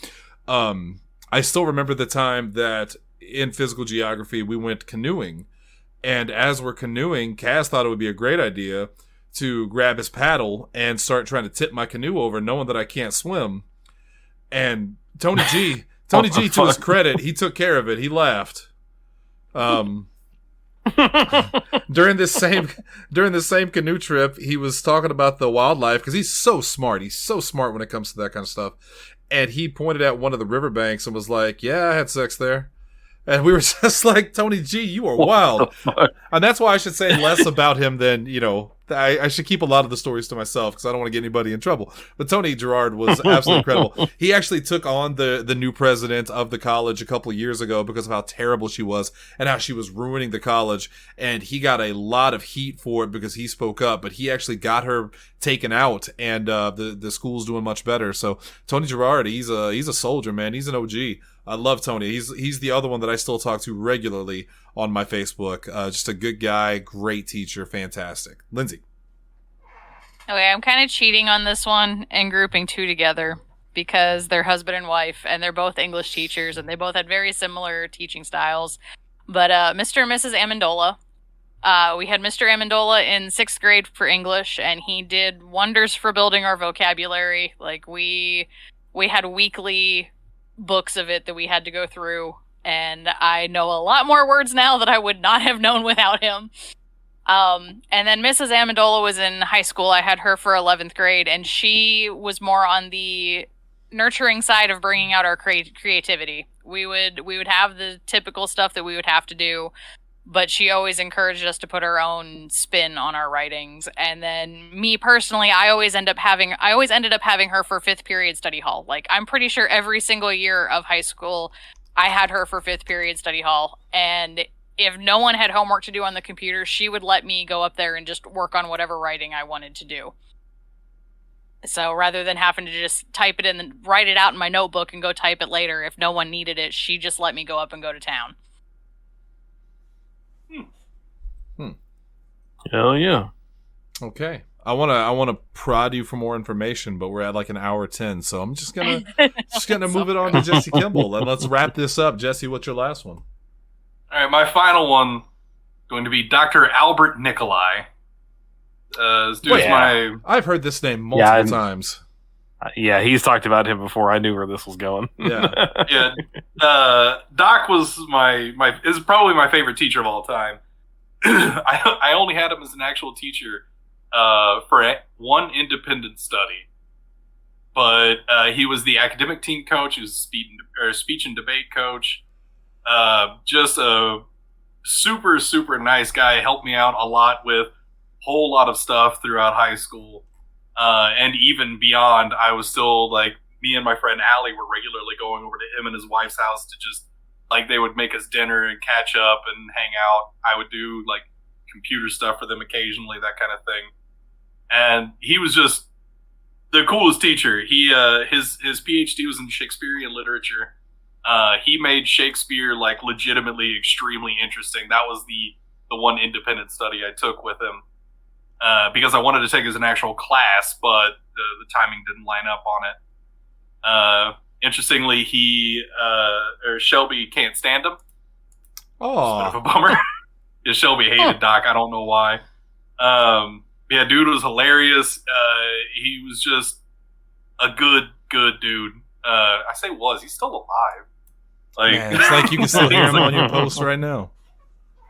Speaker 1: I still remember the time that in physical geography we went canoeing, and as we're canoeing, Kaz thought it would be a great idea to grab his paddle and start trying to tip my canoe over, knowing that I can't swim. And Tony G, to his credit, he took care of it. He laughed. During this same canoe trip, he was talking about the wildlife because he's so smart. He's so smart when it comes to that kind of stuff. And he pointed at one of the riverbanks and was like, "Yeah, I had sex there." And we were just like, Tony G, you are wild. And that's why I should say less about him than, I should keep a lot of the stories to myself because I don't want to get anybody in trouble. But Tony Gerard was absolutely incredible. He actually took on the new president of the college a couple of years ago because of how terrible she was and how she was ruining the college. And he got a lot of heat for it because he spoke up, but he actually got her taken out, and the school's doing much better. So Tony Gerard, he's a soldier, man. He's an OG. I love Tony. He's the other one that I still talk to regularly on my Facebook. Just a good guy, great teacher, fantastic. Lindsay.
Speaker 3: Okay, I'm kind of cheating on this one and grouping two together because they're husband and wife, and they're both English teachers, and they both had very similar teaching styles. But Mr. and Mrs. Amendola, we had Mr. Amendola in 6th grade for English, and he did wonders for building our vocabulary. Like, we had weekly books of it that we had to go through, and I know a lot more words now that I would not have known without him. And then Mrs. Amendola was in high school. I had her for 11th grade, and she was more on the nurturing side of bringing out our creativity. We would have the typical stuff that we would have to do, but she always encouraged us to put our own spin on our writings. And then me personally, I always ended up having her for 5th period study hall. Like, I'm pretty sure every single year of high school, I had her for 5th period study hall. And if no one had homework to do on the computer, she would let me go up there and just work on whatever writing I wanted to do. So rather than having to just type it in and write it out in my notebook and go type it later, if no one needed it, she just let me go up and go to town.
Speaker 2: Hell yeah.
Speaker 1: Okay. I wanna prod you for more information, but we're at like an hour 10, so I'm just gonna move it on to Jesse Kimball, and let's wrap this up. Jesse, what's your last one?
Speaker 4: All right, my final one going to be Dr. Albert Nikolai.
Speaker 1: I've heard this name multiple times.
Speaker 2: Yeah, he's talked about him before. I knew where this was going.
Speaker 1: Yeah,
Speaker 4: yeah. Doc was is probably my favorite teacher of all time. I only had him as an actual teacher for one independent study, but he was the academic team coach. He was speech and debate coach. Just a super, super nice guy. Helped me out a lot with a whole lot of stuff throughout high school. And even beyond, I was still like, me and my friend Allie were regularly going over to him and his wife's house to just, like, they would make us dinner and catch up and hang out. I would do like computer stuff for them occasionally, that kind of thing. And he was just the coolest teacher. He, his PhD was in Shakespearean literature. He made Shakespeare like legitimately extremely interesting. That was the one independent study I took with him because I wanted to take it as an actual class, but the timing didn't line up on it. Interestingly, Shelby can't stand him.
Speaker 1: Oh,
Speaker 4: it's a bit of a bummer. Yeah, Shelby hated Doc. I don't know why. Yeah, dude was hilarious. He was just a good dude. I say was. He's still alive. Like,
Speaker 1: man, it's like you can still hear him on your post right now.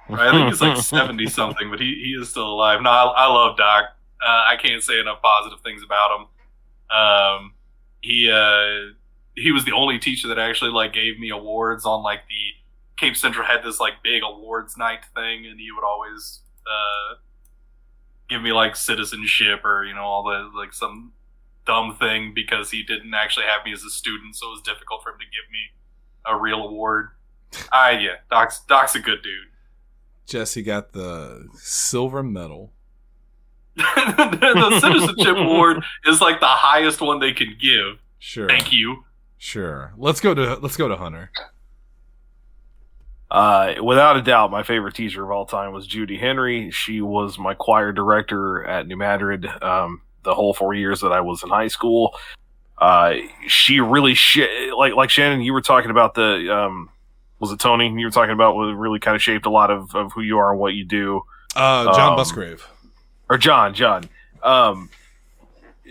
Speaker 4: Right, I think he's like 70 something, but he is still alive. No, I love Doc. I can't say enough positive things about him. He was the only teacher that actually like gave me awards on like the Cape Central had this like big awards night thing, and he would always give me like citizenship or all the like some dumb thing because he didn't actually have me as a student, so it was difficult for him to give me a real award. Yeah, Doc's a good dude.
Speaker 1: Jesse got the silver medal.
Speaker 4: The citizenship award is like the highest one they can give.
Speaker 1: Sure.
Speaker 4: Thank you.
Speaker 1: Sure. Let's go to Hunter.
Speaker 2: Without a doubt, my favorite teacher of all time was Judy Henry. She was my choir director at New Madrid the whole 4 years that I was in high school. She really like Shannon, you were talking about the was it Tony? You were talking about what really kind of shaped a lot of who you are and what you do.
Speaker 1: John Busgrave.
Speaker 2: Or John.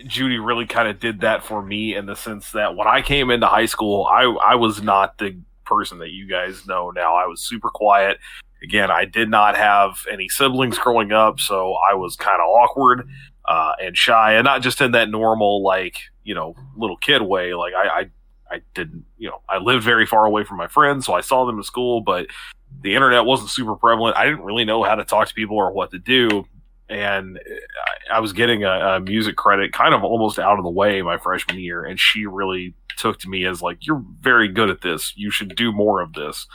Speaker 2: Judy really kind of did that for me in the sense that when I came into high school, I was not the person that you guys know now. I was super quiet. Again, I did not have any siblings growing up, so I was kind of awkward and shy, and not just in that normal, like, little kid way. Like, I didn't, I lived very far away from my friends, so I saw them at school, but the internet wasn't super prevalent. I didn't really know how to talk to people or what to do. And I was getting a music credit kind of almost out of the way my freshman year. And she really took to me as like, you're very good at this. You should do more of this.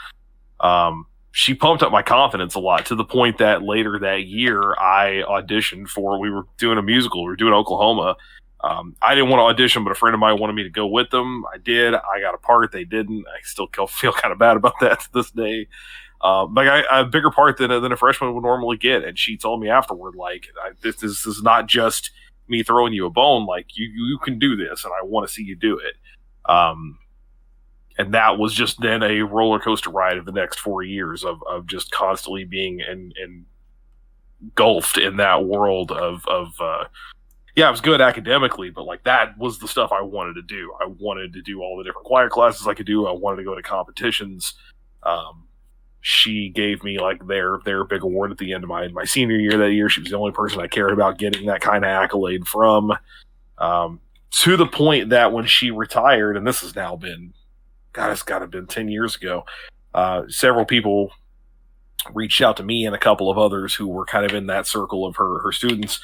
Speaker 2: She pumped up my confidence a lot to the point that later that year I auditioned we were doing a musical. We were doing Oklahoma. I didn't want to audition, but a friend of mine wanted me to go with them. I did. I got a part. They didn't. I still feel kind of bad about that to this day. But a bigger part than a freshman would normally get. And she told me afterward, like, this is not just me throwing you a bone. Like, you can do this, and I want to see you do it. And that was just then a roller coaster ride of the next 4 years of just constantly being engulfed in that world of I was good academically, but like that was the stuff I wanted to do. I wanted to do all the different choir classes I could do. I wanted to go to competitions. She gave me like their big award at the end of my senior year that year. She was the only person I cared about getting that kind of accolade from. To the point that when she retired, and this has now been, God, it's got to have been 10 years ago, several people reached out to me and a couple of others who were kind of in that circle of her students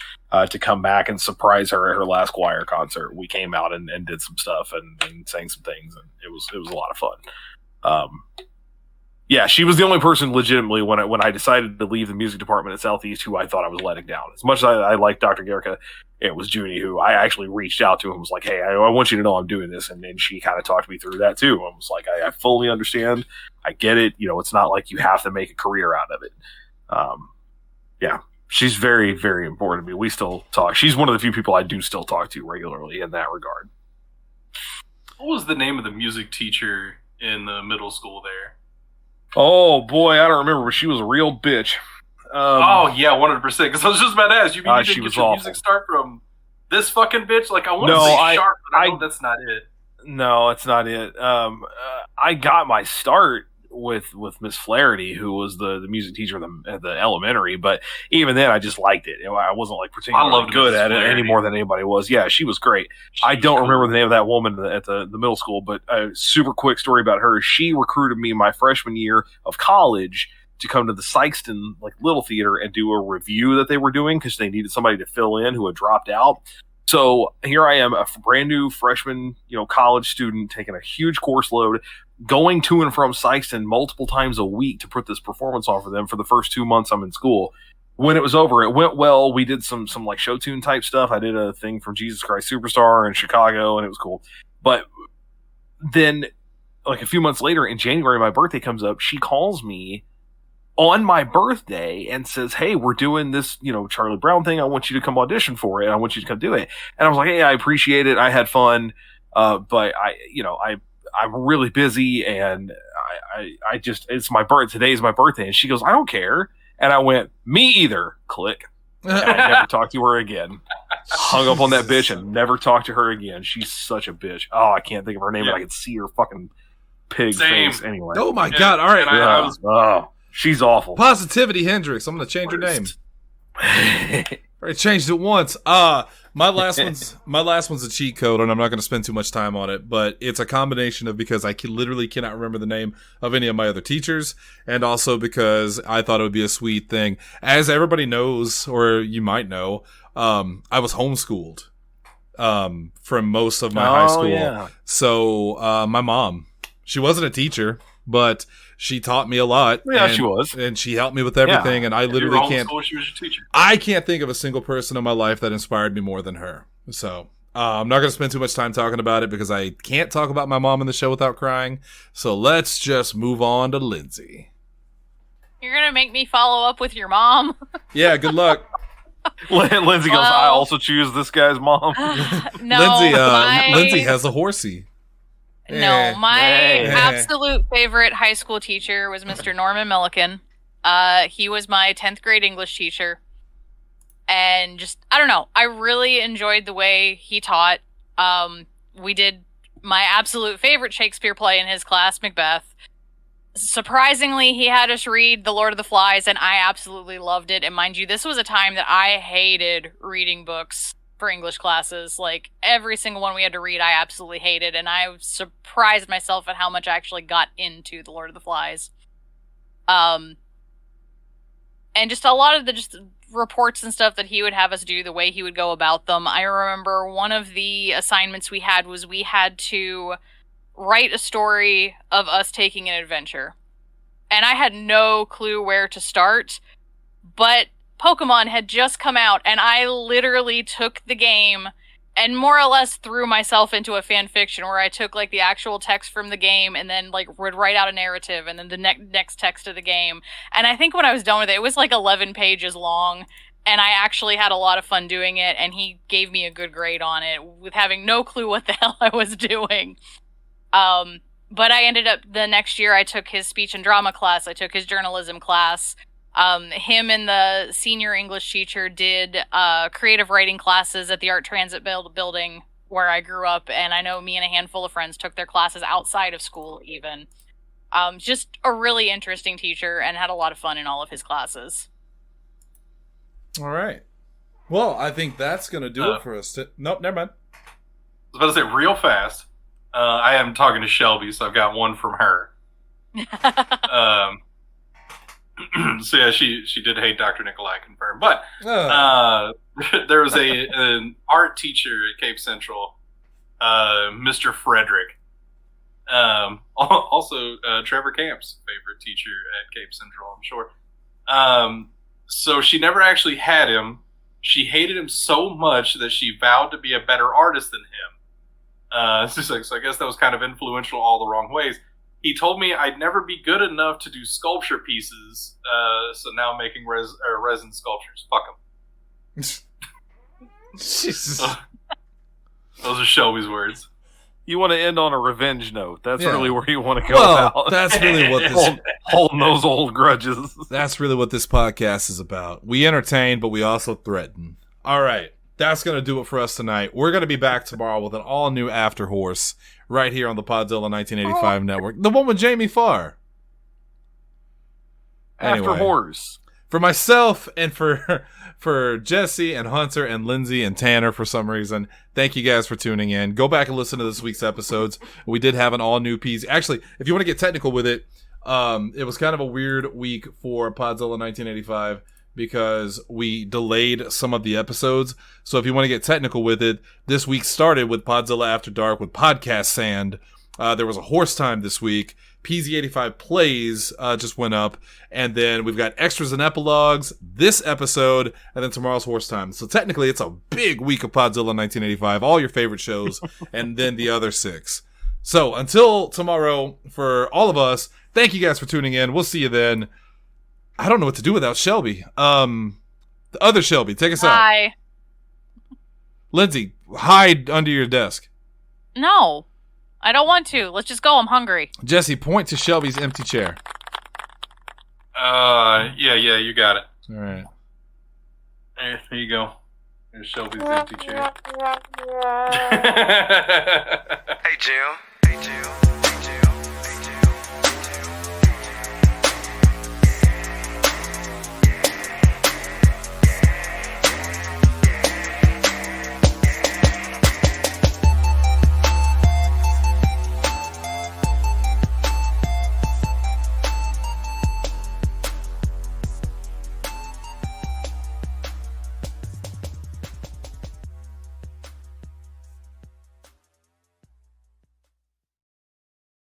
Speaker 2: to come back and surprise her at her last choir concert. We came out and did some stuff and sang some things, and it was a lot of fun. Yeah, she was the only person legitimately when I decided to leave the music department at Southeast who I thought I was letting down. As much as I liked Dr. Gerka, it was Junie who I actually reached out to and was like, hey, I want you to know I'm doing this. And then she kind of talked me through that too. I was like, I fully understand. I get it. It's not like you have to make a career out of it. Yeah, she's very, very important to me. We still talk. She's one of the few people I do still talk to regularly in that regard.
Speaker 4: What was the name of the music teacher in the middle school there?
Speaker 2: Oh boy, I don't remember, but she was a real bitch.
Speaker 4: Oh yeah, 100%. Because I was just about to ask you, didn't get your
Speaker 2: awful.
Speaker 4: music start from this fucking bitch? Like I want to say Sharp, but I know that's not it.
Speaker 2: No, that's not it. I got my start with Miss Flaherty, who was the music teacher at the elementary, but even then I just liked it. I wasn't like particularly good at it any more than anybody was. Yeah, she was great. I don't remember the name of that woman at the middle school, but a super quick story about her. She recruited me my freshman year of college to come to the Sykeston Little Theater and do a review that they were doing because they needed somebody to fill in who had dropped out. So here I am, a brand new freshman, college student, taking a huge course load, going to and from Sykeston multiple times a week to put this performance on for them for the first 2 months I'm in school. When it was over, it went well. We did some like show tune type stuff. I did a thing from Jesus Christ Superstar in Chicago, and it was cool. But then, like a few months later, in January, my birthday comes up. She calls me on my birthday and says, hey, we're doing this, Charlie Brown thing. I want you to come audition for it. I want you to come do it. And I was like, hey, I appreciate it. I had fun. But I'm really busy and I just, it's my birthday. Today's my birthday. And she goes, I don't care. And I went, me either. Click. And I never talked to her again. Hung up on that bitch and never talked to her again. She's such a bitch. Oh, I can't think of her name, but I could see her fucking pig face anyway.
Speaker 1: Oh my God. All right.
Speaker 2: Oh, she's awful.
Speaker 1: Positivity Hendrix. I'm going to change her name. I changed it once. My last one's a cheat code, and I'm not going to spend too much time on it, but it's a combination of because I literally cannot remember the name of any of my other teachers, and also because I thought it would be a sweet thing. As everybody knows, or you might know, I was homeschooled from most of my high school. Yeah. So my mom, she wasn't a teacher, but she taught me a lot.
Speaker 2: Yeah, she was.
Speaker 1: And she helped me with everything. Yeah. And I literally can't.
Speaker 4: She was your teacher.
Speaker 1: I can't think of a single person in my life that inspired me more than her. So I'm not going to spend too much time talking about it because I can't talk about my mom in the show without crying. So let's just move on to Lindsay.
Speaker 3: You're going to make me follow up with your mom?
Speaker 1: Yeah, good luck.
Speaker 2: Lindsay goes, I also choose this guy's mom.
Speaker 3: No,
Speaker 1: Lindsay has a horsey.
Speaker 3: No, my absolute favorite high school teacher was Mr. Norman Milliken. He was my 10th grade English teacher. And just, I don't know, I really enjoyed the way he taught. We did my absolute favorite Shakespeare play in his class, Macbeth. Surprisingly, he had us read The Lord of the Flies, and I absolutely loved it. And mind you, this was a time that I hated reading books. for English classes. Like, every single one we had to read, I absolutely hated, and I surprised myself at how much I actually got into The Lord of the Flies. And just a lot of the just reports and stuff that he would have us do, the way he would go about them. I remember one of the assignments we had was we had to write a story of us taking an adventure. And I had no clue where to start, but Pokemon had just come out, and I literally took the game and more or less threw myself into a fan fiction where I took, like, the actual text from the game and then, like, would write out a narrative and then the next text of the game. And I think when I was done with it, it was, like, 11 pages long, and I actually had a lot of fun doing it, and he gave me a good grade on it with having no clue what the hell I was doing. But I ended up, the next year, I took his speech and drama class, I took his journalism class. Him and the senior English teacher did creative writing classes at the Art Transit building where I grew up, and I know me and a handful of friends took their classes outside of school even. Just a really interesting teacher, and had a lot of fun in all of his classes.
Speaker 1: All right. Well, I think that's going to do it for us. Nope, never mind.
Speaker 4: I was about to say real fast. I am talking to Shelby, so I've got one from her. So yeah, she did hate Dr. Nikolai, confirmed. But there was an art teacher at Cape Central, Mr. Frederick. Also, Trevor Camp's favorite teacher at Cape Central, I'm sure. So she never actually had him. She hated him so much that she vowed to be a better artist than him. So I guess that was kind of influential all the wrong ways. He told me I'd never be good enough to do sculpture pieces, so now I'm making resin sculptures. Fuck him.
Speaker 1: Jesus.
Speaker 4: Those are Shelby's words.
Speaker 2: You want to end on a revenge note. That's really where you want to go about.
Speaker 1: That's really what this...
Speaker 2: holding those old grudges.
Speaker 1: That's really what this podcast is about. We entertain, but we also threaten. All right. That's going to do it for us tonight. We're going to be back tomorrow with an all-new After Horse right here on the Podzilla 1985 network. The one with Jamie Farr. Anyway,
Speaker 2: After Horse.
Speaker 1: For myself and for Jesse and Hunter and Lindsay and Tanner for some reason, thank you guys for tuning in. Go back and listen to this week's episodes. We did have an all-new piece. Actually, if you want to get technical with it, it was kind of a weird week for Podzilla 1985. Because we delayed some of the episodes. So if you want to get technical with it, this week started with Podzilla After Dark with Podcast Sand. There was a horse time this week. PZ85 Plays just went up. And then we've got extras and epilogues this episode. And then tomorrow's horse time. So technically it's a big week of Podzilla 1985. All your favorite shows. And then the other 6. So until tomorrow, for all of us, thank you guys for tuning in. We'll see you then. I don't know what to do without Shelby. The other Shelby, take us out.
Speaker 3: Bye.
Speaker 1: Lindsay, hide under your desk.
Speaker 3: No, I don't want to. Let's just go. I'm hungry.
Speaker 1: Jesse, point to Shelby's empty chair.
Speaker 4: Yeah, you got it.
Speaker 1: All right.
Speaker 4: There you go. There's Shelby's empty chair.
Speaker 5: Hey, Jill.